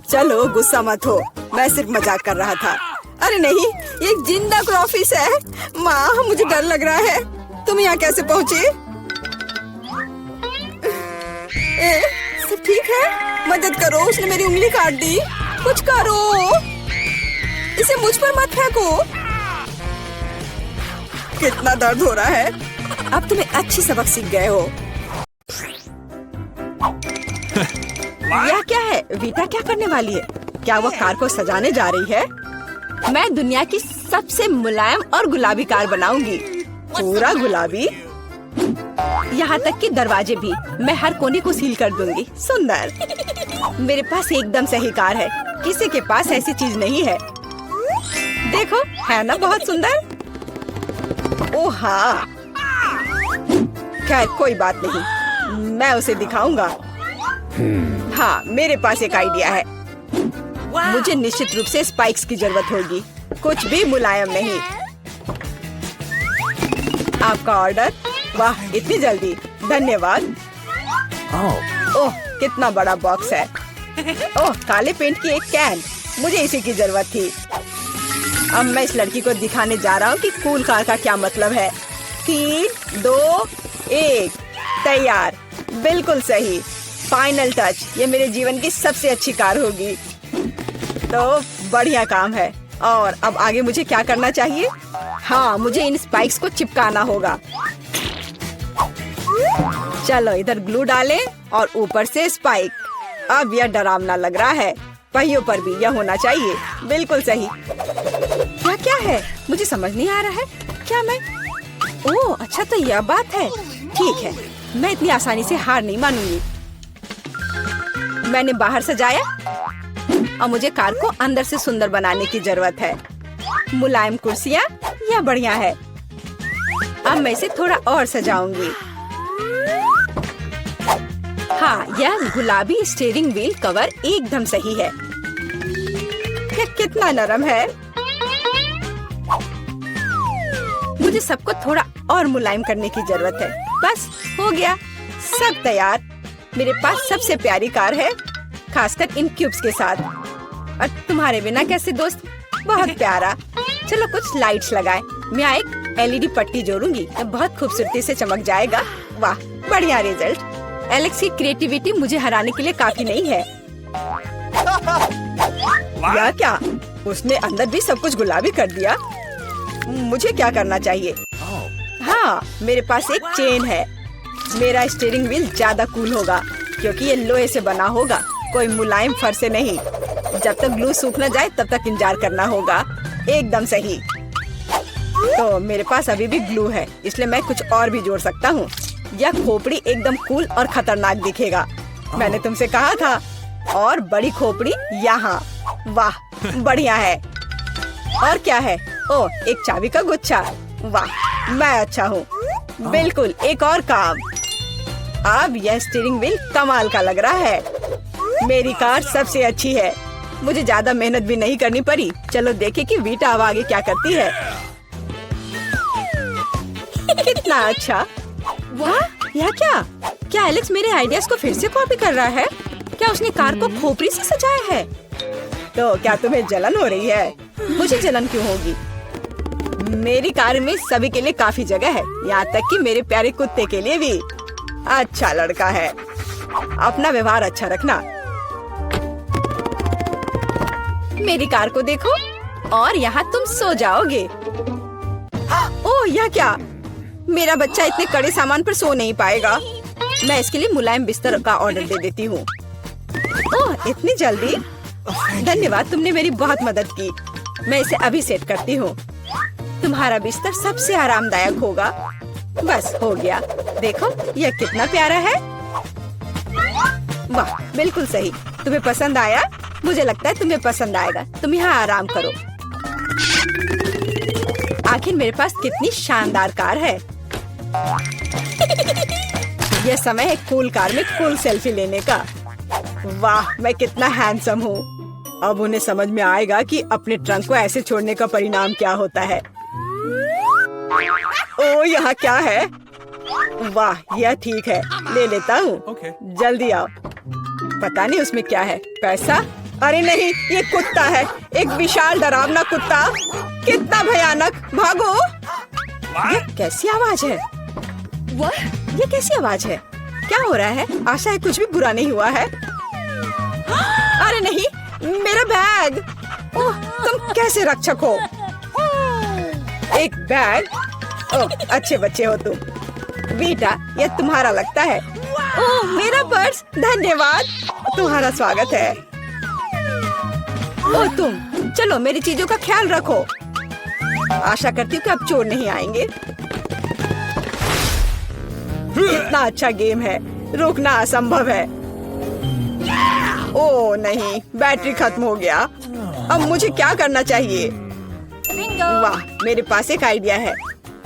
Speaker 1: चलो गुस्सा मत हो, मैं सिर्फ मजाक कर रहा था। अरे नहीं, ये एक जिंदा क्रॉफिश है। माँ, मुझे डर लग रहा है। तुम यहाँ कैसे पहुँचे? सब ठीक है? मदद करो, उसने मेरी उंगली काट दी। कुछ करो, इसे मुझ पर मत फेंको। कितना दर्द हो रहा है। अब तुम्हें अच्छी सबक सीख गए हो। यह क्या है? वीटा क्या करने वाली है? क्या वो कार को सजाने जा रही है? मैं दुनिया की सबसे मुलायम और गुलाबी कार बनाऊंगी। पूरा गुलाबी, यहाँ तक कि दरवाजे भी। मैं हर कोने को सील कर दूंगी। सुंदर। मेरे पास एकदम सही कार है। किसी के पास ऐसी चीज नहीं है। देखो, है ना बहुत सुंदर? ओह हाँ। खैर कोई बात नहीं, मैं उसे दिखाऊंगा। हाँ, मेरे पास एक आइडिया है। मुझे निश्चित रूप से स्पाइक्स की जरूरत होगी। कुछ भी मुलायम नहीं। आपका ऑर्डर। वाह, इतनी जल्दी, धन्यवाद। ओह, कितना बड़ा बॉक्स है। ओह, काले पेंट की एक कैन। मुझे इसी की जरूरत थी। अब मैं इस लड़की को दिखाने जा रहा हूँ कि कूल कार का क्या मतलब है। 3, 2, 1, तैयार। बिल्कुल सही। Final touch. ये मेरे जीवन की सबसे अच्छी कार होगी। तो बढ़िया काम है। और अब आगे मुझे क्या करना चाहिए? हाँ, मुझे इन स्पाइक्स को चिपकाना होगा। चलो इधर ग्लू डालें और ऊपर से स्पाइक। अब यह डरावना लग रहा है। पहियों पर भी यह होना चाहिए। बिल्कुल सही। क्या क्या है? मुझे समझ नहीं आ रहा है। क्या मैं? ओह अच्छा, तो यह बात है। ठीक है, मैं इतनी आसानी से हार नहीं मानूंगी। मैंने बाहर सजाया और मुझे कार को अंदर से सुंदर बनाने की जरूरत है। मुलायम कुर्सियाँ, यह बढ़िया है। अब मैं इसे थोड़ा और सजाऊंगी। हाँ, यह गुलाबी स्टीयरिंग व्हील कवर एकदम सही है। यह कितना नरम है। मुझे सबको थोड़ा और मुलायम करने की जरूरत है। बस हो गया, सब तैयार। मेरे पास सबसे प्यारी कार है, खासकर इन क्यूब्स के साथ। और तुम्हारे बिना कैसे दोस्त? बहुत प्यारा। चलो कुछ लाइट्स लगाए। मैं एक LED पट्टी जोड़ूंगी तो बहुत खूबसूरती से चमक जाएगा। वाह, बढ़िया रिजल्ट। एलेक्स की क्रिएटिविटी मुझे हराने के लिए काफी नहीं है। या क्या? उसने अंदर भी सब कुछ गुलाबी कर दिया। मुझे क्या करना चाहिए? हाँ, मेरे पास एक चेन है। मेरा स्टीयरिंग व्हील ज्यादा कूल होगा क्योंकि ये लोहे से बना होगा, कोई मुलायम फर से नहीं। जब तक ग्लू सूख न जाए तब तक इंतजार करना होगा। एकदम सही। तो मेरे पास अभी भी ग्लू है, इसलिए मैं कुछ और भी जोड़ सकता हूँ। यह खोपड़ी एकदम कूल और खतरनाक दिखेगा। मैंने तुमसे कहा था। और बड़ी खोपड़ी यहाँ। वाह, बढ़िया है। और क्या है? ओह, एक चाबी का गुच्छा। वाह, मैं अच्छा हूँ। बिल्कुल, एक और काम। अब यह स्टीयरिंग व्हील कमाल का लग रहा है। मेरी कार सबसे अच्छी है। मुझे ज्यादा मेहनत भी नहीं करनी पड़ी। चलो देखें कि वीटा अब आगे क्या करती है। कितना अच्छा। वाह, यह क्या? क्या एलेक्स मेरे आइडियाज को फिर से कॉपी कर रहा है? क्या उसने कार को खोपड़ी से सजाया है? तो क्या तुम्हें जलन हो रही है? मुझे जलन क्यों होगी? मेरी कार में सभी के लिए काफी जगह है, यहाँ तक कि मेरे प्यारे कुत्ते के लिए भी। अच्छा लड़का है। अपना व्यवहार अच्छा रखना। मेरी कार को देखो और यहाँ तुम सो जाओगे। ओह, यह क्या? मेरा बच्चा इतने कड़े सामान पर सो नहीं पाएगा। मैं इसके लिए मुलायम बिस्तर का ऑर्डर दे देती हूँ। ओह, इतनी जल्दी? धन्यवाद, तुमने मेरी बहुत मदद की। मैं इसे अभी सेट करती हूँ। तुम्हारा बिस्तर सबसे आरामदायक होगा। बस हो गया। देखो, यह कितना प्यारा है। वाह, बिल्कुल सही। तुम्हें पसंद आया? मुझे लगता है तुम्हें पसंद आएगा। तुम यहाँ आराम करो। आखिर मेरे पास कितनी शानदार कार है। यह समय है कूल कार में कूल सेल्फी लेने का। वाह, मैं कितना हैंडसम हूँ। अब उन्हें समझ में आएगा कि अपने ट्रंक को ऐसे छोड़ने का परिणाम क्या होता है। ओह, यहाँ क्या है? वाह, यह ठीक है, ले लेता हूँ।
Speaker 2: Okay.
Speaker 1: जल्दी आओ। पता नहीं उसमें क्या है। पैसा? अरे नहीं, ये कुत्ता है। एक विशाल डरावना कुत्ता। कितना भयानक। भागो। ये कैसी आवाज है? ये कैसी आवाज है? क्या हो रहा है? आशा है कुछ भी बुरा नहीं हुआ है। अरे नहीं, मेरा बैग। ओह, तुम कैसे रक्षक हो? एक बैग? ओह, अच्छे बच्चे हो तुम। वीटा, यह तुम्हारा लगता है। ओह, मेरा पर्स। धन्यवाद, तुम्हारा स्वागत है। ओह, तुम चलो, मेरी चीजों का ख्याल रखो। आशा करती हूँ कि अब चोर नहीं आएंगे। इतना अच्छा गेम है, रोकना असंभव है। ओह नहीं, बैटरी खत्म हो गया। अब मुझे क्या करना चाहिए? वाह, मेरे पास एक आइडिया है।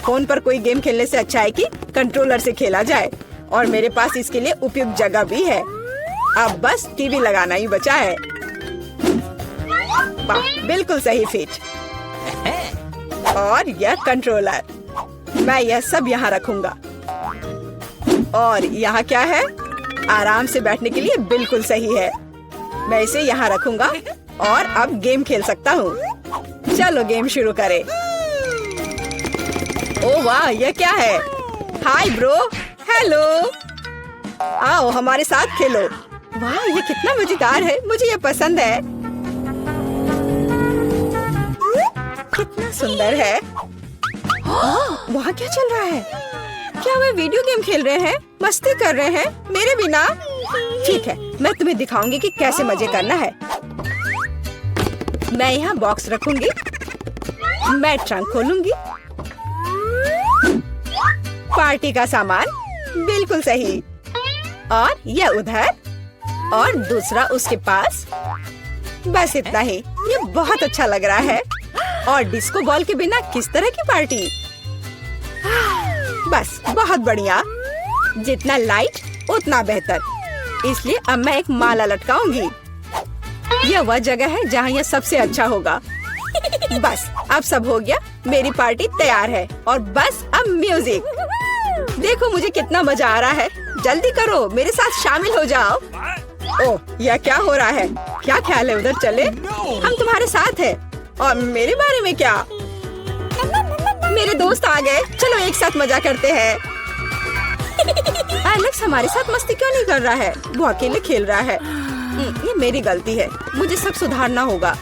Speaker 1: फोन पर कोई गेम खेलने से अच्छा है कि कंट्रोलर से खेला जाए, और मेरे पास इसके लिए उपयुक्त जगह भी है। अब बस टीवी लगाना ही बचा है। वाह, बिल्कुल सही फिट। और यह कंट्रोलर, मैं यह सब यहाँ रखूंगा। और यहाँ क्या है? आराम से बैठने के लिए बिल्कुल सही है। मैं इसे यहाँ रखूंगा और अब गेम खेल सकता हूँ। चलो गेम शुरू करें। ओह वाह, यह क्या है? Hi bro, hello. आओ हमारे साथ खेलो। वाह, ये कितना मजेदार है। मुझे ये पसंद है। कितना सुंदर है। वहाँ क्या चल रहा है? क्या वे वीडियो गेम खेल रहे हैं? मस्ती कर रहे हैं मेरे बिना? ठीक है, मैं तुम्हें दिखाऊंगी कि कैसे मजे करना है। मैं यहाँ बॉक्स रखूंगी। मैं ट्रंक खोलूंगी। पार्टी का सामान, बिल्कुल सही। और यह उधर और दूसरा उसके पास। बस इतना ही। ये बहुत अच्छा लग रहा है। और डिस्को बॉल के बिना किस तरह की पार्टी? बस बहुत बढ़िया। जितना लाइट उतना बेहतर। इसलिए अब मैं एक माला लटकाऊंगी। यह वह जगह है जहाँ यह सबसे अच्छा होगा। बस अब सब हो गया। मेरी पार्टी तैयार है। और बस अब म्यूजिक। देखो मुझे कितना मजा आ रहा है। जल्दी करो, मेरे साथ शामिल हो जाओ। ओह, यह क्या हो रहा है? क्या ख्याल है उधर चले? हम तुम्हारे साथ हैं। और मेरे बारे में क्या? मेरे दोस्त आ गए, चलो एक साथ मजा करते हैं। एलेक्स हमारे साथ मस्ती क्यों नहीं कर रहा है? वो अकेले खेल रहा है। ये मेरी गलती है, मुझे सब सुधारना होगा।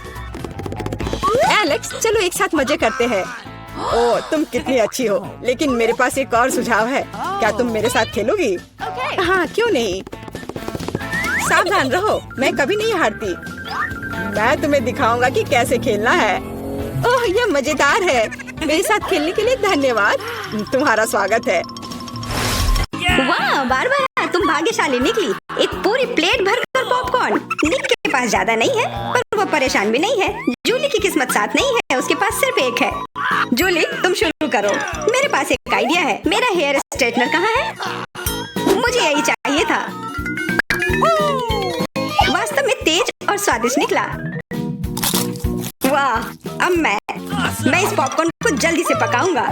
Speaker 1: एलेक्स चलो एक साथ मजे करते हैं। ओह, तुम कितनी अच्छी हो, लेकिन मेरे पास एक और सुझाव है। क्या तुम मेरे साथ खेलोगी? हाँ, क्यों नहीं। सावधान रहो, मैं कभी नहीं हारती। मैं तुम्हें दिखाऊंगा कि कैसे खेलना है। ओह, यह मजेदार है। मेरे साथ खेलने के लिए धन्यवाद। तुम्हारा स्वागत है।
Speaker 4: वाह बारबरा, तुम भाग्यशाली निकली। एक पूरी प्लेट भरकर पॉपकॉर्न। निक के पास ज्यादा नहीं है, पर वो परेशान भी नहीं है। जूली की किस्मत साथ नहीं है, उसके पास सिर्फ एक है। जूली, तुम शुरू करो। मेरे पास एक आइडिया है। मेरा हेयर स्ट्रेटनर कहाँ है? मुझे यही चाहिए था। वास्तव में तेज और स्वादिष्ट निकला। वाह, अब मैं इस पॉपकॉर्न को जल्दी से पकाऊंगा।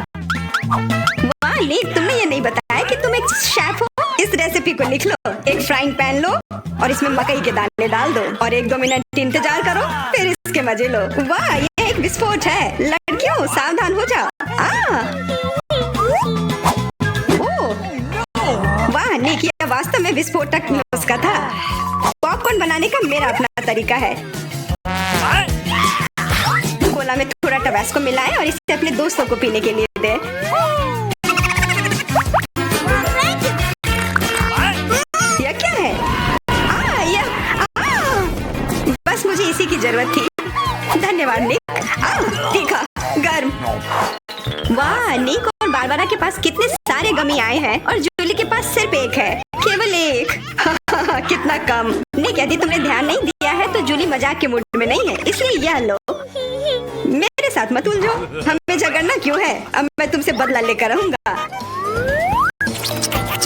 Speaker 4: वाह निक, तुमने ये नहीं बताया कि तुम एक शेफ हो। इस रेसिपी को लिख लो। एक फ्राइंग पैन लो और इसमें मकई के दाने डाल दो और 1-2 मिनट इंतजार करो, फिर इसके मजे लो। वाह, ये एक विस्फोट है। लड़कियों सावधान हो जाओ। वाह निक, ये वास्तव में विस्फोटक नुस्खा था। पॉपकॉर्न बनाने का मेरा अपना तरीका है। कोला में थोड़ा टबास्को मिलाएं और इसे अपने दोस्तों को पीने के लिए दे। यह क्या है? बस मुझे इसी की जरूरत थी। धन्यवाद निक। तीखा, गर्म। वाह, निक और बारबरा के पास कितने सारे गमी आए हैं और जूली के पास सिर्फ एक है। केवल एक। कितना कम। निक, यदि तुमने ध्यान नहीं दिया है तो जूली मजाक के मूड में नहीं है, इसलिए यह लो। मेरे साथ मत उलझो। हमें झगड़ना क्यों है? अब मैं तुमसे बदला लेकर रहूंगा।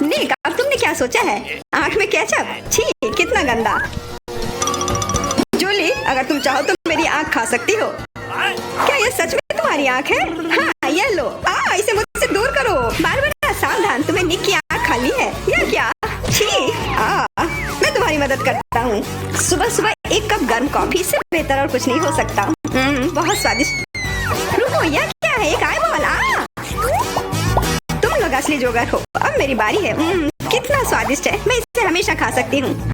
Speaker 4: निक, अब तुमने क्या सोचा है? आँख में केचप? छी, कितना गंदा। जूली, अगर तुम चाहो तो मेरी आँख खा सकती हो। क्या ये सच में तुम्हारी आँख है? हाँ, ये लो। इसे मुझसे दूर करो। बारबरा सावधान, तुम्हें निक की आँख खाली है। यह क्या? छी, मैं तुम्हारी मदद करता हूँ। सुबह सुबह एक कप गर्म कॉफी से बेहतर और कुछ नहीं हो सकता। बहुत स्वादिष्ट। रुको, यह क्या है? एक आईबॉल। तुम लोग असली जोगर हो। अब मेरी बारी है। कितना स्वादिष्ट है। मैं इसे हमेशा खा सकती हूँ।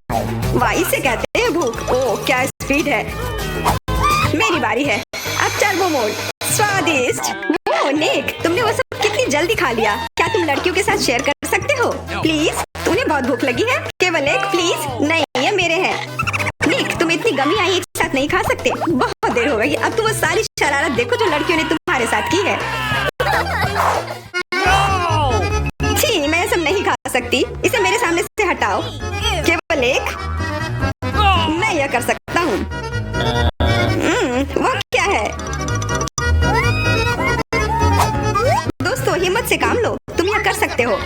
Speaker 4: वाह, इसे कहते हैं भूख। ओह, क्या स्पीड है। मेरी बारी है। अब टर्बो मोड। स्वादिष्ट। ओह निक, तुमने वो सब कितनी जल्दी खा लिया। क्या तुम लड़कियों के साथ शेयर कर सकते हो? प्लीज, तुम्हें बहुत भूख लगी है। केवल एक? प्लीज। नहीं, ये मेरे हैं। निक, तुम इतनी गमी आई एक साथ नहीं खा सकते। बहुत देर हो गई। अब तुम वो सारी शरारत देखो जो लड़कियों ने तुम्हारे साथ की है। छी, मैं सब नहीं खा सकती। इसे मेरे सामने से हटाओ। केवल एक? मैं यह कर सकता हूँ। वो क्या है? दोस्तों, हिम्मत से काम लो। तुम यह कर सकते हो।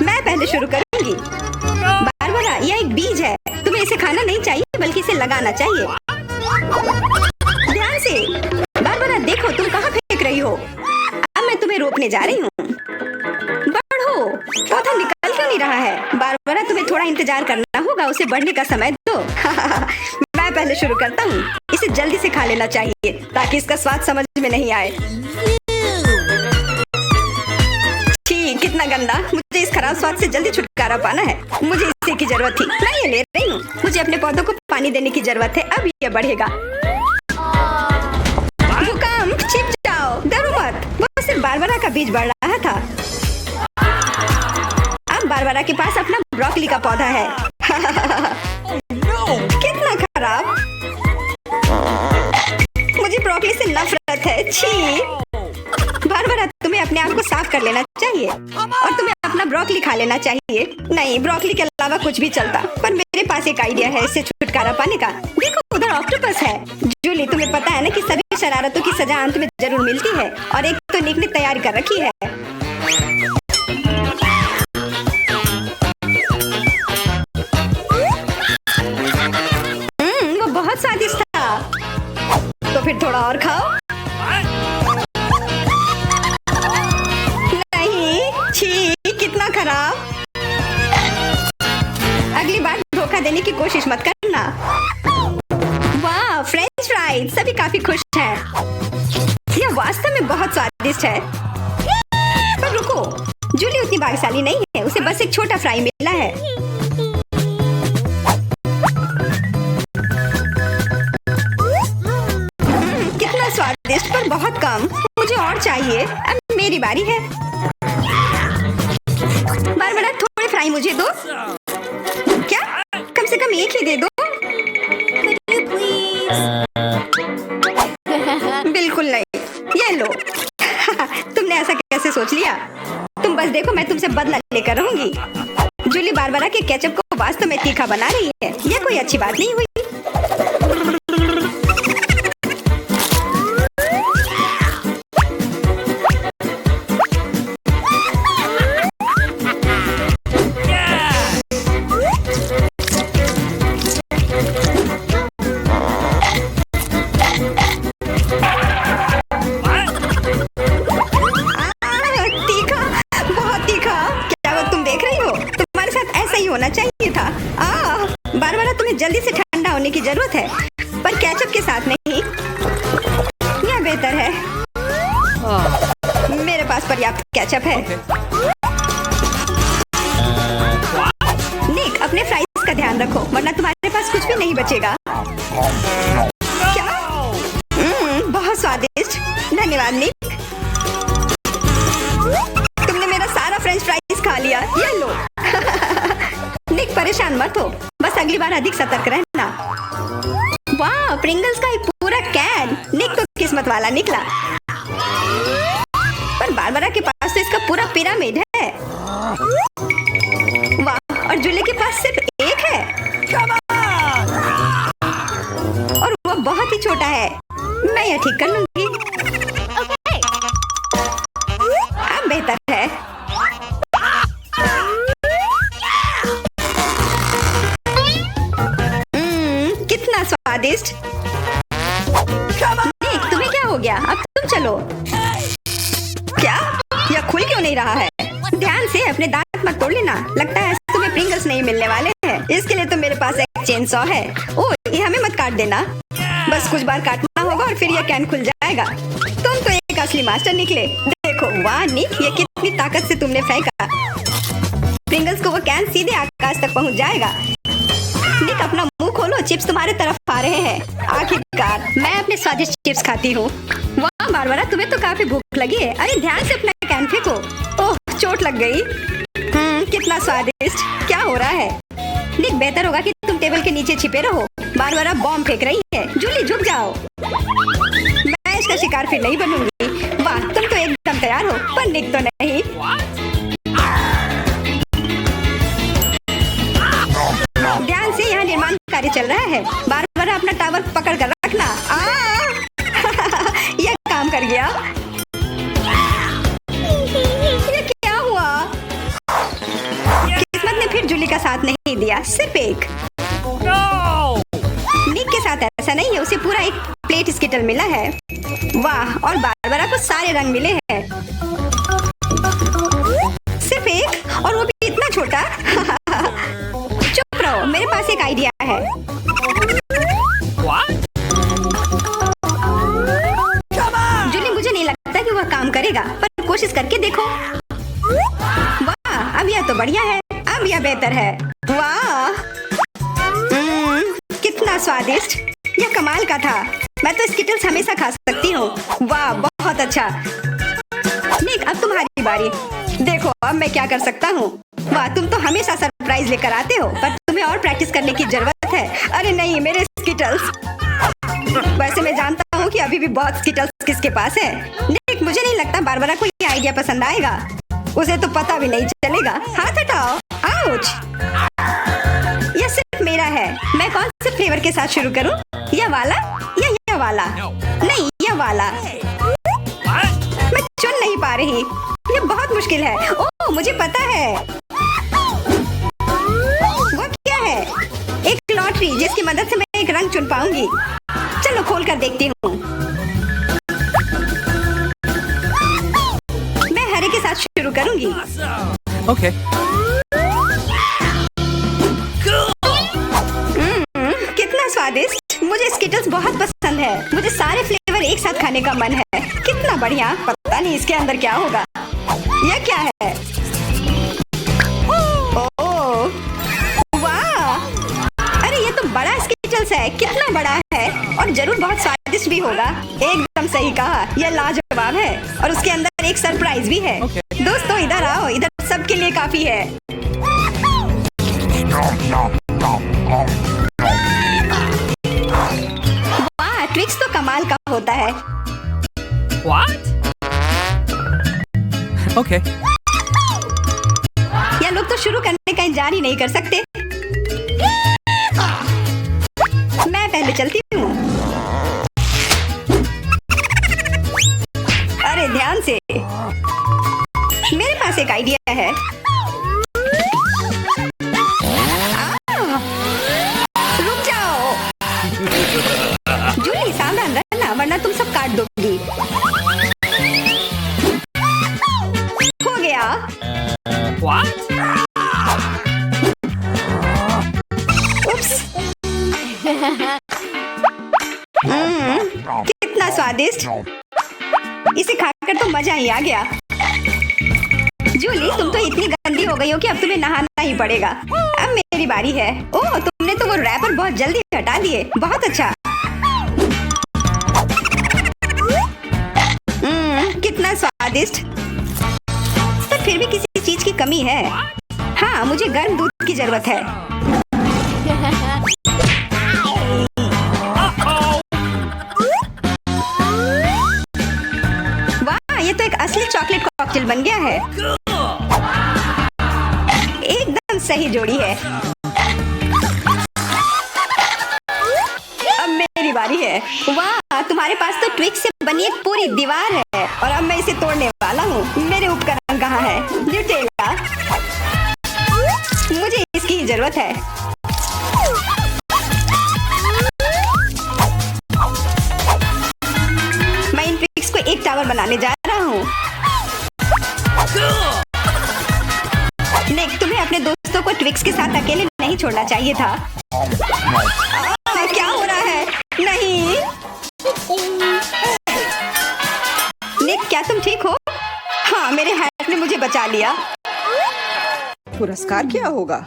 Speaker 4: मैं पहले शुरू करूंगी। बारबरा, यह एक बीज है। तुम्हें इसे खाना नहीं चाहिए, बल्कि इसे लगाना चाहिए। ध्यान से। बारबरा, देखो तुम कहाँ फेंक रही हो। अब मैं तुम्हें रोकने जा रही हूँ। बढ़ो। पौधा निकल क्यों नहीं रहा है? बारबरा, तुम्हें थोड़ा इंतजार करना होगा। उसे बढ़ने का समय दो। मैं पहले शुरू करता हूँ। इसे जल्दी से खा लेना चाहिए ताकि इसका स्वाद समझ में नहीं आए। छी, कितना गंदा। मुझे इस खराब स्वाद से जल्दी छुटकारा पाना है। मुझे इसी की जरूरत थी। मैं ये ले रही हूँ। मुझे अपने पौधों को पानी देने की जरूरत है। अब ये बढ़ेगा। भूकंप, छिप जाओ। डरो मत। वो सिर्फ बारबरा का बीज बढ़ रहा था। अब बारबरा के पास अपना ब्रोकली का पौधा है। कितना खराब। मुझे ब्रोकली से नफरत है। छी। बारबरा, तुम्हें अपने आप को साफ कर लेना चाहिए और तुम्हें अपना ब्रोकली खा लेना चाहिए। नहीं, ब्रोकली के अलावा कुछ भी चलता, पर मेरे पास एक आइडिया है इससे छुटकारा पाने का। देखो, उधर ऑक्टोपस है। जूली, तुम्हें पता है ना कि सभी शरारतों की सजा अंत में जरूर मिलती है, और एक तो निक ने तैयारी कर रखी है। वो बहुत स्वादिष्ट था। तो फिर थोड़ा और खाओ। नहीं, छी, कितना खराब। अगली बार धोखा देने बोलने की कोशिश मत करना। वाह, फ्रेंच फ्राइज, सभी काफी खुश हैं। यह वास्तव में बहुत स्वादिष्ट है। पर रुको, जूली उतनी भाग्यशाली नहीं है, उसे बस एक छोटा फ्राई मिला है। कितना स्वादिष्ट, पर बहुत कम। मुझे और चाहिए। अब मेरी बारी है। बारबरा, थोड़े फ्राई मुझे दो। क्या? कम से कम एक ही दे दो। बिल्कुल नहीं। ये लो। तुमने ऐसा कैसे सोच लिया? तुम बस देखो, मैं तुमसे बदला लेकर रहूंगी। जूली बारबरा के केचप को वास्तव में तीखा बना रही है। यह कोई अच्छी बात नहीं हुई। होना चाहिए था। बारबरा, तुम्हें जल्दी से ठंडा होने की जरूरत है, पर केचप के साथ नहीं। यह बेहतर है। मेरे पास पर्याप्त केचप है। निक, अपने फ्राइज का ध्यान रखो, वरना तुम्हारे पास कुछ भी नहीं बचेगा। क्या? बहुत स्वादिष्ट। धन्यवाद निक। तुमने मेरा सारा फ्रेंच फ्राइज खा लिया। ये लो। निक, परेशान मत हो, बस अगली बार अधिक सतर्क रहना। वाह, प्रिंगल्स का एक पूरा कैन। निक तो किस्मत वाला निकला। पर बारबरा के पास तो इसका पूरा पिरामिड है। वाह, और जूली के पास सिर्फ एक है। और वो बहुत ही छोटा है। मैं यह ठीक कर लूंगी। अब बेहतर है। स्वादिष्ट। निक, तुम्हें क्या हो गया? अब तुम चलो। क्या? यह खुल क्यों नहीं रहा है? ध्यान से, अपने दांत मत तोड़ लेना। लगता है तुम्हें प्रिंगल्स नहीं मिलने वाले हैं। इसके लिए तो मेरे पास एक चेन सॉ है। ओह, ये हमें मत काट देना। बस कुछ बार काटना होगा और फिर यह कैन खुल जाएगा। तुम तो एक असली मास्टर निकले। देखो, वाह निक, ये कितनी ताकत से तुमने फेंका। प्रिंगल्स को वो कैन सीधे आकाश तक पहुंच जाएगा। निक, अपना मुंह खोलो, चिप्स तुम्हारे तरफ आ रहे हैं। आखिरकार मैं अपने स्वादिष्ट चिप्स खाती हूँ। वाह बारबरा, तुम्हें तो काफी भूख लगी है। अरे ध्यान से अपना कैन फेंको। ओह, चोट लग गई। कितना स्वादिष्ट। क्या हो रहा है? निक, बेहतर होगा कि तुम टेबल के नीचे छिपे रहो। बारबरा बॉम्ब फेंक रही है। जूली, झुक जाओ। मैं इसका शिकार फिर नहीं बनूंगी। वाह, तुम तो एकदम तैयार हो, पर निक तो नहीं। ध्यान से, यहाँ निर्माण कार्य चल रहा है। बारबरा, अपना टावर पकड़ कर रखना। यह काम कर गया। ये क्या हुआ? किस्मत ने फिर जूली का साथ नहीं दिया, सिर्फ एक। निक के साथ ऐसा नहीं है, उसे पूरा एक प्लेट स्किटल मिला है। वाह, और बारबरा को सारे रंग मिले हैं। सिर्फ एक, और वो भी इतना छोटा। चुप रहो, मेरे पास एक आइडिया है। जूली, मुझे नहीं लगता कि वह काम करेगा, पर कोशिश करके देखो। वाह, अब यह तो बढ़िया है। अब यह बेहतर है। वाह, कितना स्वादिष्ट। यह कमाल का था। मैं तो स्किटल्स हमेशा खा सकती हूँ। वाह, बहुत अच्छा। निक, अब तुम्हारी बारी। देखो, अब मैं क्या कर सकता हूँ। वाह, तुम तो हमेशा सरप्राइज लेकर आते हो, पर तुम्हें और प्रैक्टिस करने की जरूरत है। अरे नहीं, मेरे स्किटल्स। वैसे मैं जानता हूँ कि अभी भी बहुत स्किटल्स किसके पास है। निक, मुझे नहीं लगता बारबरा को ये आइडिया पसंद आएगा। उसे तो पता भी नहीं चलेगा। हाथ हटाओ। आउच। यह सिर्फ मेरा है। मैं कौन से फ्लेवर के साथ शुरू करूँ? यह वाला या यह वाला? नहीं, यह वाला। मैं चुन नहीं पा रही। ये बहुत मुश्किल है। ओह, मुझे पता है। वो क्या है? एक लॉटरी, जिसकी मदद से मैं एक रंग चुन पाऊंगी। चलो खोल कर देखती हूँ। मैं हरे के साथ शुरू करूंगी।
Speaker 2: Okay.
Speaker 4: स्वादिष्ट। मुझे स्किटल्स बहुत पसंद है। मुझे सारे फ्लेवर एक साथ खाने का मन है। कितना बढ़िया। पता नहीं इसके अंदर क्या होगा। यह क्या है? ओह, वाह! अरे ये तो बड़ा स्किटल्स है। कितना बड़ा है और जरूर बहुत स्वादिष्ट भी होगा। एकदम सही कहा। यह लाजवाब है और उसके अंदर एक सरप्राइज भी है। दोस्तों इधर आओ। इधर सबके लिए काफी है। वाह, ट्विक्स तो कमाल का होता है।
Speaker 2: What? Okay.
Speaker 4: ये लोग तो शुरू करने का इंतजार ही नहीं कर सकते। मैं पहले चलती हूँ। अरे ध्यान से। मेरे पास एक आइडिया है। रुक जाओ। जूली सावधान रहना वरना तुम सब काट दोगी। हो गया।
Speaker 2: What?
Speaker 4: उप्स। कितना स्वादिष्ट। इसे खाकर तो मजा ही आ गया। जूली तुम तो इतनी गंदी हो गई हो कि अब तुम्हें नहाना ही पड़ेगा। अब मेरी बारी है। ओह, तुमने तो वो रैपर बहुत जल्दी हटा दिए। बहुत अच्छा। कितना स्वादिष्ट। पर फिर भी किसी चीज की कमी है। हाँ, मुझे गर्म दूध की जरूरत है। वाह, ये तो एक असली चॉकलेट कॉकटेल बन गया है। एकदम सही जोड़ी है। अब मेरी बारी है। वाह, तुम्हारे पास तो ट्विक्स से बनी एक पूरी दीवार है और अब मैं इसे तोड़ने वाला हूँ। मेरे उपकरण कहाँ है? न्यूटेला। मुझे इसकी ही जरूरत है। मैं इन ट्विक्स को एक टावर बनाने जा रहा हूँ। निक, तुम्हें अपने दोस्तों को ट्विक्स के साथ अकेले नहीं छोड़ना चाहिए था। क्या हो रहा है? नहीं। निक, क्या तुम ठीक हो? हाँ, मेरे हैट ने मुझे बचा लिया।
Speaker 1: पुरस्कार क्या होगा?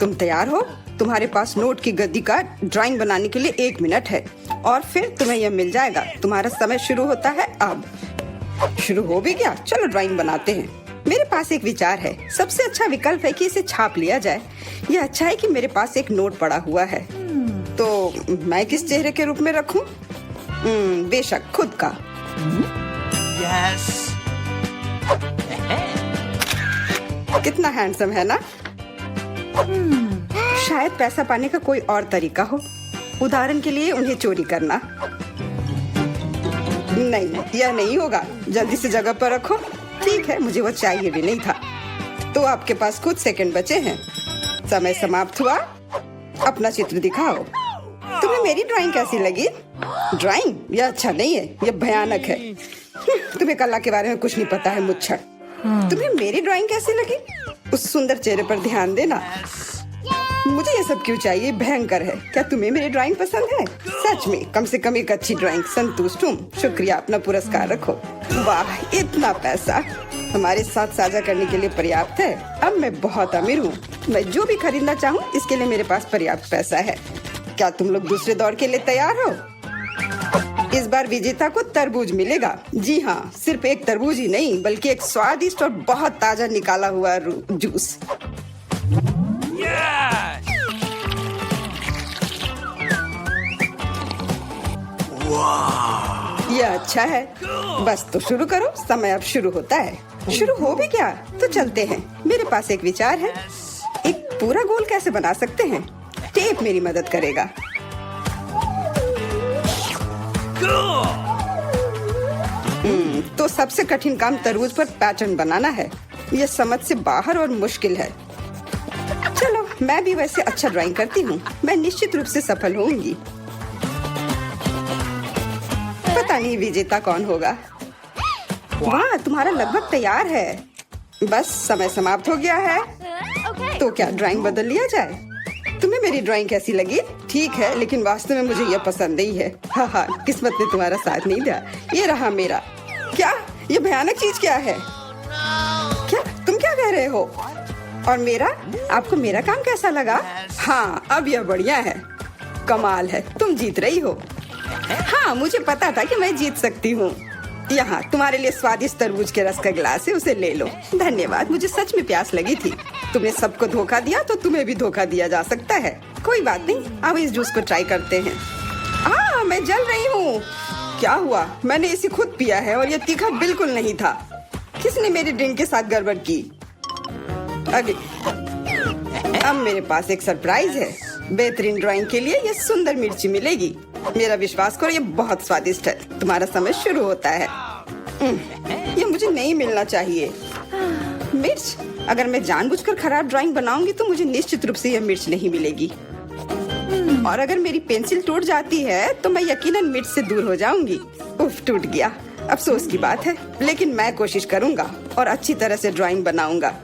Speaker 1: तुम तैयार हो? तुम्हारे पास नोट की गद्दी का ड्राइंग बनाने के लिए 1 मिनट है और फिर तुम्हें यह मिल जाएगा। तुम्हारा समय शुरू होता है अब। शुरू हो भी गया। चलो ड्राइंग बनाते हैं। मेरे पास एक विचार है। सबसे अच्छा विकल्प है कि इसे छाप लिया जाए। यह अच्छा है कि मेरे पास एक नोट पड़ा हुआ है। तो मैं किस चेहरे के रूप में रखूं? बेशक खुद का।
Speaker 3: Yes.
Speaker 1: कितना हैंडसम है ना? शायद पैसा पाने का कोई और तरीका हो। उदाहरण के लिए उन्हें चोरी करना। नहीं, यह नहीं होगा। जल्दी से जगह पर रखो। ठीक है, मुझे वो चाहिए भी नहीं था। तो आपके पास कुछ सेकंड बचे हैं। समय समाप्त हुआ। अपना चित्र दिखाओ। तुम्हें मेरी ड्राइंग कैसी लगी? ड्राइंग? यह अच्छा नहीं है, यह भयानक है। तुम्हें कला के बारे में कुछ नहीं पता है, मुच्छर। तुम्हें मेरी ड्राइंग कैसी लगी? उस सुंदर चेहरे पर ध्यान देना। मुझे ये सब क्यों चाहिए? भयंकर है। क्या तुम्हें मेरी ड्राइंग पसंद है? सच में, कम से कम एक अच्छी ड्राइंग। संतुष्ट हूँ। शुक्रिया, अपना पुरस्कार रखो। वाह, इतना पैसा हमारे साथ साझा करने के लिए पर्याप्त है। अब मैं बहुत अमीर हूँ। मैं जो भी खरीदना चाहूँ इसके लिए मेरे पास पर्याप्त पैसा है। क्या तुम लोग दूसरे दौर के लिए तैयार हो? इस बार विजेता को तरबूज मिलेगा। जी हाँ, सिर्फ एक तरबूज ही नहीं बल्कि एक स्वादिष्ट और बहुत ताजा निकाला हुआ जूस। यह अच्छा है। बस तो शुरू करो। समय अब शुरू होता है। शुरू हो भी गया? तो चलते हैं। मेरे पास एक विचार है। एक पूरा गोल कैसे बना सकते हैं? टेप मेरी मदद करेगा। तो सबसे कठिन काम तरबूज पर पैटर्न बनाना है। यह समझ से बाहर और मुश्किल है। चलो, मैं भी वैसे अच्छा ड्राइंग करती हूँ। मैं निश्चित रूप से सफल होंगी। पता नहीं विजेता कौन होगा। वाह, तुम्हारा लगभग तैयार है। बस समय समाप्त हो गया है। तो क्या ड्राइंग बदल लिया जाए? तुम्हें मेरी ड्राइंग कैसी लगी? ठीक है, लेकिन वास्तव में मुझे यह पसंद नहीं है। हाँ, किस्मत ने तुम्हारा साथ नहीं दिया। ये रहा मेरा। क्या ये भयानक चीज क्या है? क्या तुम क्या कह रहे हो? और मेरा? आपको मेरा काम कैसा लगा? हाँ, अब यह बढ़िया है। कमाल है, तुम जीत रही हो। हाँ, मुझे पता था कि मैं जीत सकती हूँ। यहाँ तुम्हारे लिए स्वादिष्ट तरबूज के रस का गिलास है, उसे ले लो। धन्यवाद, मुझे सच में प्यास लगी थी। तुमने सबको धोखा दिया तो तुम्हें भी धोखा दिया जा सकता है। कोई बात नहीं, अब इस जूस को ट्राई करते हैं। मैं जल रही हूँ। क्या हुआ? मैंने इसे खुद पिया है और यह तीखा बिल्कुल नहीं था। किसने मेरी ड्रिंक के साथ गड़बड़ की? अब मेरे पास एक सरप्राइज है। बेहतरीन ड्राइंग के लिए यह सुंदर मिर्ची मिलेगी। मेरा विश्वास करो, ये बहुत स्वादिष्ट है। तुम्हारा समय शुरू होता है। ये मुझे नहीं मिलना चाहिए। मिर्च? अगर मैं जानबूझकर खराब ड्राइंग बनाऊंगी तो मुझे निश्चित रूप से यह मिर्च नहीं मिलेगी। और अगर मेरी पेंसिल टूट जाती है तो मैं यकीनन मिर्च से दूर हो जाऊंगी। उफ, टूट गया। अफसोस की बात है, लेकिन मैं कोशिश करूंगा और अच्छी तरह से ड्राइंग बनाऊंगा।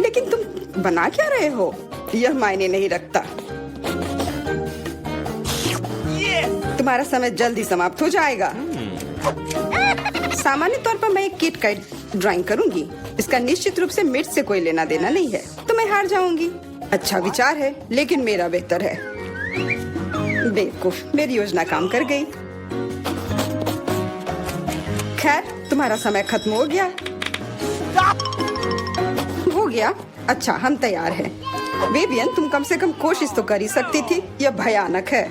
Speaker 1: लेकिन तुम बना क्या रहे हो? यह मायने नहीं रखता। तुम्हारा समय जल्दी समाप्त हो जाएगा। सामान्य तौर पर मैं एक किट का ड्राइंग करूंगी। इसका निश्चित रूप से मिर्च से कोई लेना देना नहीं है, तो मैं हार जाऊंगी। अच्छा विचार है, लेकिन मेरा बेहतर है। बेवकूफ, मेरी योजना काम कर गई। खैर, तुम्हारा समय खत्म हो गया। हो गया? अच्छा, हम तैयार हैं। विवियन, तुम कम से कम कोशिश तो कर ही सकती थी। यह भयानक है।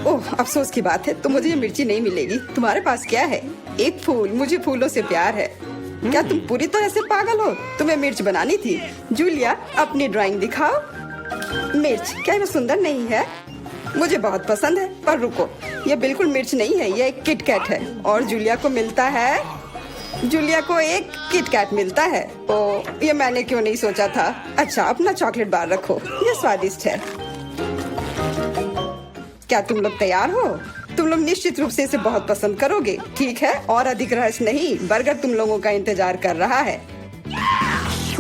Speaker 1: ओह, अफसोस की बात है, तो मुझे ये मिर्ची नहीं मिलेगी। तुम्हारे पास क्या है? एक फूल। मुझे फूलों से प्यार है। क्या तुम पूरी तरह से पागल हो? तुम्हें मिर्च बनानी थी। जूलिया, अपनी ड्राइंग दिखाओ। मिर्च? क्या यह सुंदर नहीं है? मुझे बहुत पसंद है, पर रुको, यह बिल्कुल मिर्च नहीं है, यह एक किटकैट है। और जूलिया को मिलता है, जूलिया को एक किटकैट मिलता है। ओ, ये मैंने क्यों नहीं सोचा था। अच्छा, अपना चॉकलेट बार रखो, यह स्वादिष्ट है। क्या तुम लोग तैयार हो? तुम लोग निश्चित रूप से इसे बहुत पसंद करोगे, ठीक है? और अधिक रहस्य नहीं, बर्गर तुम लोगों का इंतजार कर रहा है।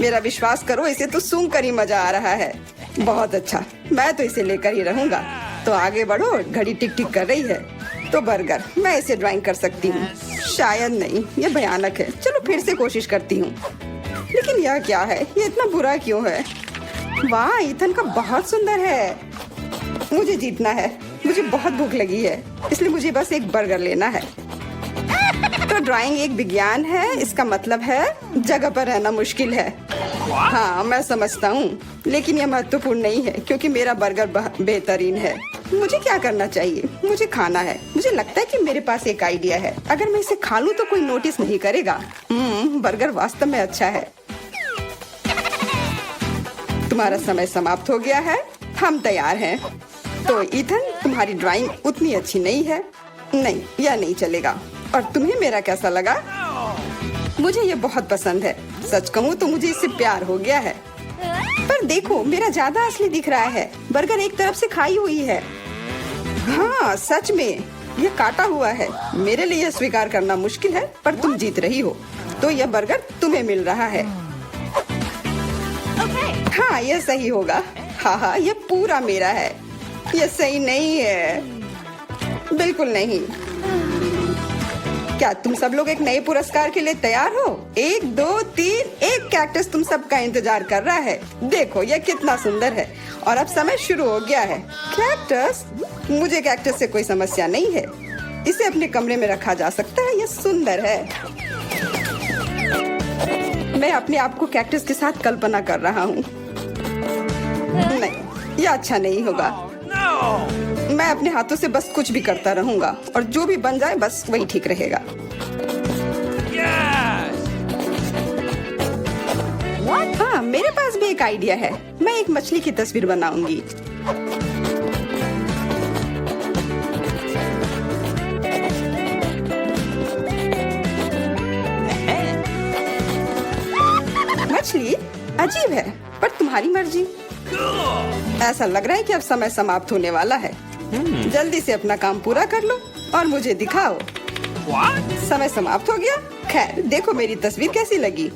Speaker 1: मेरा विश्वास करो, इसे तो सूंघ कर ही मजा आ रहा है। बहुत अच्छा, मैं तो इसे लेकर ही रहूंगा। तो आगे बढ़ो, घड़ी टिक टिक कर रही है। तो बर्गर, मैं इसे ड्राइंग कर सकती हूँ। शायद नहीं, यह भयानक है। चलो फिर से कोशिश करती हूँ। लेकिन यह क्या है? ये इतना बुरा क्यों है? वाह, ईथन का बहुत सुंदर है। मुझे जीतना है। मुझे बहुत भूख लगी है, इसलिए मुझे बस एक बर्गर लेना है। तो ड्राइंग एक विज्ञान है, इसका मतलब है जगह पर रहना मुश्किल है। हाँ, मैं समझता हूँ, लेकिन यह महत्वपूर्ण नहीं है क्योंकि मेरा बर्गर बेहतरीन है। मुझे क्या करना चाहिए? मुझे खाना है। मुझे लगता है कि मेरे पास एक आइडिया है। अगर मैं इसे खा लूँ तो कोई नोटिस नहीं करेगा। बर्गर वास्तव में अच्छा है। तुम्हारा समय समाप्त हो गया है। हम तैयार हैं। तो ईथन, तुम्हारी ड्राइंग उतनी अच्छी नहीं है। नहीं, यह नहीं चलेगा। और तुम्हें मेरा कैसा लगा? मुझे ये बहुत पसंद है। सच कहूँ तो मुझे इससे प्यार हो गया है। पर देखो, मेरा ज्यादा असली दिख रहा है। बर्गर एक तरफ से खाई हुई है। हाँ, सच में यह काटा हुआ है। मेरे लिए यह स्वीकार करना मुश्किल है, पर तुम जीत रही हो। तो यह बर्गर तुम्हें मिल रहा है। हाँ, यह सही होगा। हाँ, यह पूरा मेरा है। यह सही नहीं है, बिल्कुल नहीं। क्या तुम सब लोग एक नए पुरस्कार के लिए तैयार हो? 1, 2, 3, एक कैक्टस तुम सबका इंतजार कर रहा है। देखो, यह कितना सुंदर है। और अब समय शुरू हो गया है। कैक्टस? मुझे कैक्टस से कोई समस्या नहीं है। इसे अपने कमरे में रखा जा सकता है। यह सुंदर है। मैं अपने आप को कैक्टस के साथ कल्पना कर रहा हूँ। नहीं, यह अच्छा नहीं होगा। मैं अपने हाथों से बस कुछ भी करता रहूंगा और जो भी बन जाए बस वही ठीक रहेगा। हाँ, मेरे पास भी एक आइडिया है। मैं एक मछली की तस्वीर बनाऊंगी। मछली अजीब है, पर तुम्हारी मर्जी। ऐसा लग रहा है कि अब समय समाप्त होने वाला है। जल्दी से अपना काम पूरा कर लो और मुझे दिखाओ। समय समाप्त हो गया। खैर, देखो मेरी तस्वीर कैसी लगी।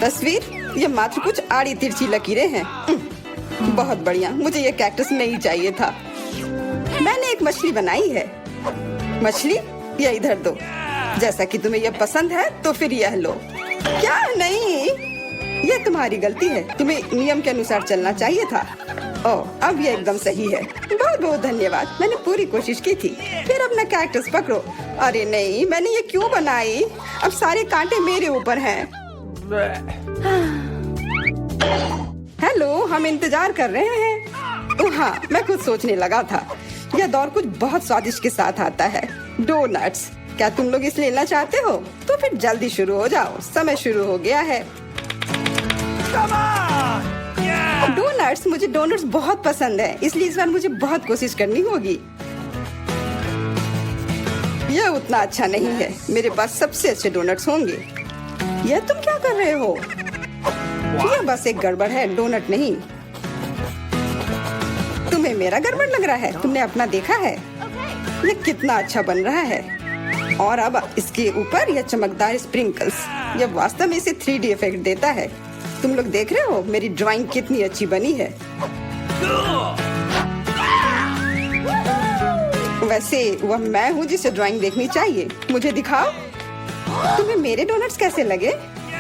Speaker 1: तस्वीर? ये मात्र कुछ आड़ी तिरछी लकीरें हैं। बहुत बढ़िया, मुझे ये कैक्टस नहीं चाहिए था। मैंने एक मछली बनाई है। मछली ये इधर दो। जैसा कि तुम्हें ये पसंद है तो फिर यह लो। क्या नहीं, ये तुम्हारी गलती है। तुम्हें नियम के अनुसार चलना चाहिए था। ओह, अब ये एकदम सही है। बहुत बहुत धन्यवाद, मैंने पूरी कोशिश की थी। फिर अपना कैक्टस पकड़ो। अरे नहीं, मैंने ये क्यों बनाई? अब सारे कांटे मेरे ऊपर हैं। हेलो, हम इंतजार कर रहे हैं। ओह हाँ, मैं कुछ सोचने लगा था। यह दौर कुछ बहुत स्वादिष्ट के साथ आता है, डोनट्स। क्या तुम लोग इसे लेना चाहते हो? तो फिर जल्दी शुरू हो जाओ, समय शुरू हो गया है। डोनट्स, मुझे डोनट्स बहुत पसंद है, इसलिए इस बार मुझे बहुत कोशिश करनी होगी। यह उतना अच्छा नहीं है, मेरे पास सबसे अच्छे डोनट्स होंगे। यह तुम क्या कर रहे हो? यह बस एक गड़बड़ है, डोनट नहीं। तुम्हें मेरा गड़बड़ लग रहा है? तुमने अपना देखा है? यह कितना अच्छा बन रहा है। और अब इसके ऊपर यह चमकदार स्प्रिंकल्स, यह वास्तव में इसे 3D इफेक्ट देता है। तुम लोग देख रहे हो मेरी ड्राइंग कितनी अच्छी बनी है। वैसे वह मैं हूँ जिसे ड्राइंग देखनी चाहिए। मुझे दिखाओ। तुम्हें मेरे डोनट्स कैसे लगे?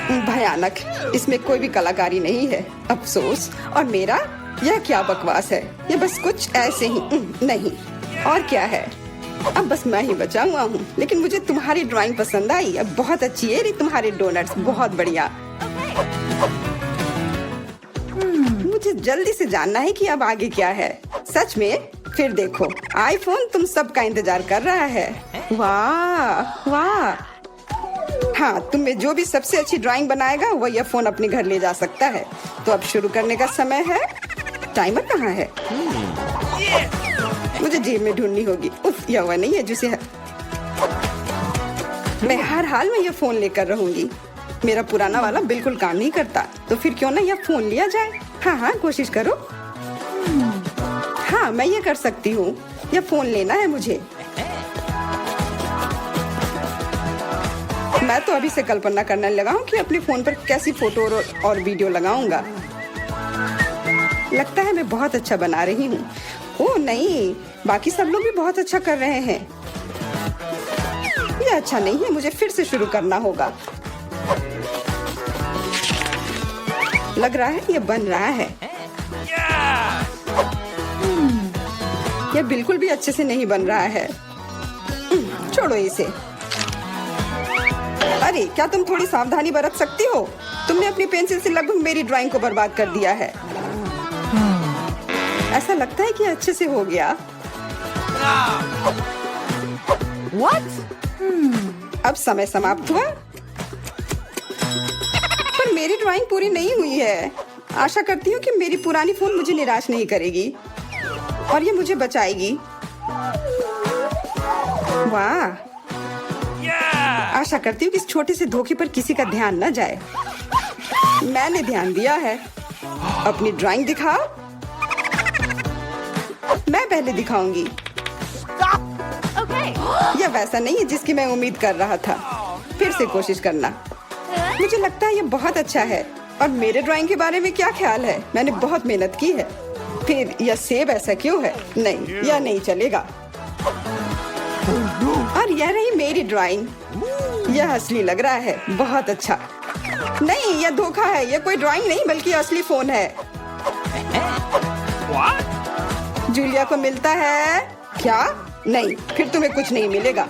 Speaker 1: भयानक, इसमें कोई भी कलाकारी नहीं है। अफसोस। और मेरा, यह क्या बकवास है। यह बस कुछ ऐसे ही नहीं। और क्या है? अब बस मैं ही बचा हुआ हूँ। लेकिन मुझे तुम्हारी ड्राइंग पसंद आई। अब बहुत अच्छी है तुम्हारे डोनट्स, बहुत बढ़िया। मुझे जल्दी से जानना है कि अब आगे क्या है। सच में? फिर देखो, आईफोन तुम सबका इंतजार कर रहा है। वाह वाह। हाँ, तुम में जो भी सबसे अच्छी ड्राइंग बनाएगा वो यह फोन अपने घर ले जा सकता है। तो अब शुरू करने का समय है। टाइमर कहाँ है? मुझे जेब में ढूंढनी होगी। उफ, यह वह नहीं है जिसे मैं हर हाल में यह फोन लेकर रहूंगी। मेरा पुराना वाला बिल्कुल काम नहीं करता, तो फिर क्यों ना यह फोन लिया जाए। हाँ हाँ, कोशिश करो। हाँ, मैं ये कर सकती हूँ। यह फोन लेना है मुझे। मैं तो अभी से कल्पना करने लगा हूँ कि अपने फोन पर कैसी फोटो और वीडियो लगाऊंगा। लगता है मैं बहुत अच्छा बना रही हूँ। ओह नहीं, बाकी सब लोग भी बहुत अच्छा कर रहे हैं। ये अच्छा नहीं है, मुझे फिर से शुरू करना होगा। लग रहा है ये बन रहा है। ये बिल्कुल भी अच्छे से नहीं बन रहा है। छोड़ो इसे। अरे, क्या तुम थोड़ी सावधानी बरत सकती हो? तुमने अपनी पेंसिल से लगभग मेरी ड्राइंग को बर्बाद कर दिया है। ऐसा लगता है कि अच्छे से हो गया।
Speaker 2: What?
Speaker 1: अब समय समाप्त हुआ, पर मेरी ड्राइंग पूरी नहीं हुई है। आशा करती हूँ कि मेरी पुरानी फोन मुझे निराश नहीं करेगी और ये मुझे बचाएगी। वाह, आशा करती हूँ कि इस छोटे से धोखे पर किसी का ध्यान न जाए। मैंने ध्यान दिया है। अपनी ड्राइंग दिखाओ। मैं पहले दिखाऊंगी। यह वैसा नहीं है जिसकी मैं उम्मीद कर रहा था। फिर से कोशिश करना। मुझे लगता है ये बहुत अच्छा है। और मेरे ड्राइंग के बारे में क्या ख्याल है? मैंने बहुत मेहनत की है। फिर यह सेब ऐसा क्यों है? नहीं, यह नहीं चलेगा। और यह रही मेरी ड्राइंग। यह असली लग रहा है। बहुत अच्छा। नहीं, यह धोखा है। यह कोई ड्राइंग नहीं बल्कि असली फोन है। जूलिया को मिलता है क्या? नहीं, फिर तुम्हें कुछ नहीं मिलेगा।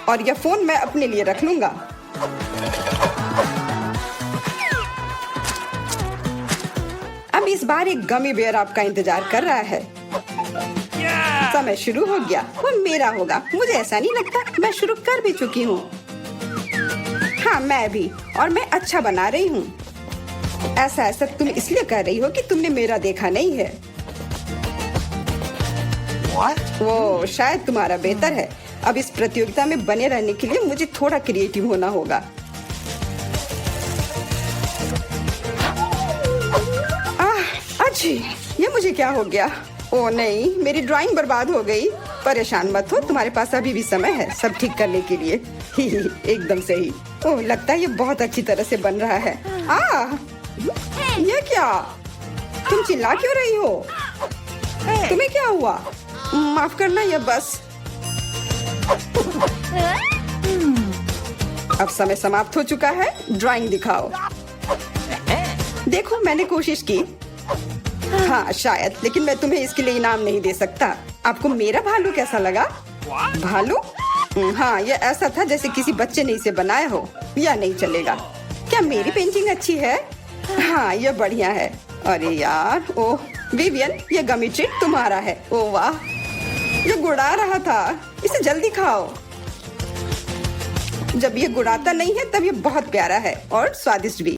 Speaker 1: और यह फोन मैं अपने लिए रख लूंगा। अब इस बार एक गमी बेयर आपका इंतजार कर रहा है। समय शुरू हो गया। वो मेरा होगा। मुझे ऐसा नहीं लगता। मैं शुरू कर भी चुकी हूँ। हाँ, मैं भी। और मैं अच्छा बना रही हूँ। ऐसा तुम इसलिए कर रही हो कि तुमने मेरा देखा नहीं है। वो शायद तुम्हारा बेहतर है। अब इस प्रतियोगिता में बने रहने के लिए मुझे थोड़ा क्रिएटिव होना होगा। अच्छी, ये मुझे क्या हो गया? ओ नहीं, मेरी ड्राइंग बर्बाद हो गई। परेशान मत हो, तुम्हारे पास अभी भी समय है सब ठीक करने के लिए। एकदम सही। ओह, लगता है ये बहुत अच्छी तरह से बन रहा है। ये क्या? तुम चिल्ला क्यों रही हो? तुम्हें क्या हुआ? माफ करना, ये बस। अब समय समाप्त हो चुका है। ड्राइंग दिखाओ। देखो, मैंने कोशिश की। हाँ शायद, लेकिन मैं तुम्हें इसके लिए इनाम नहीं दे सकता। आपको मेरा भालू कैसा लगा? भालू? हाँ, ये ऐसा था जैसे किसी बच्चे ने इसे बनाया हो। या नहीं चलेगा। क्या मेरी पेंटिंग अच्छी है? हाँ, ये बढ़िया है। अरे यार, ओह विवियन, ये गमी ट्रीट तुम्हारा है। ओह वाह, ये गुड़ा रहा था। इसे जल्दी खाओ। जब ये गुड़ाता नहीं है तब ये बहुत प्यारा है और स्वादिष्ट भी।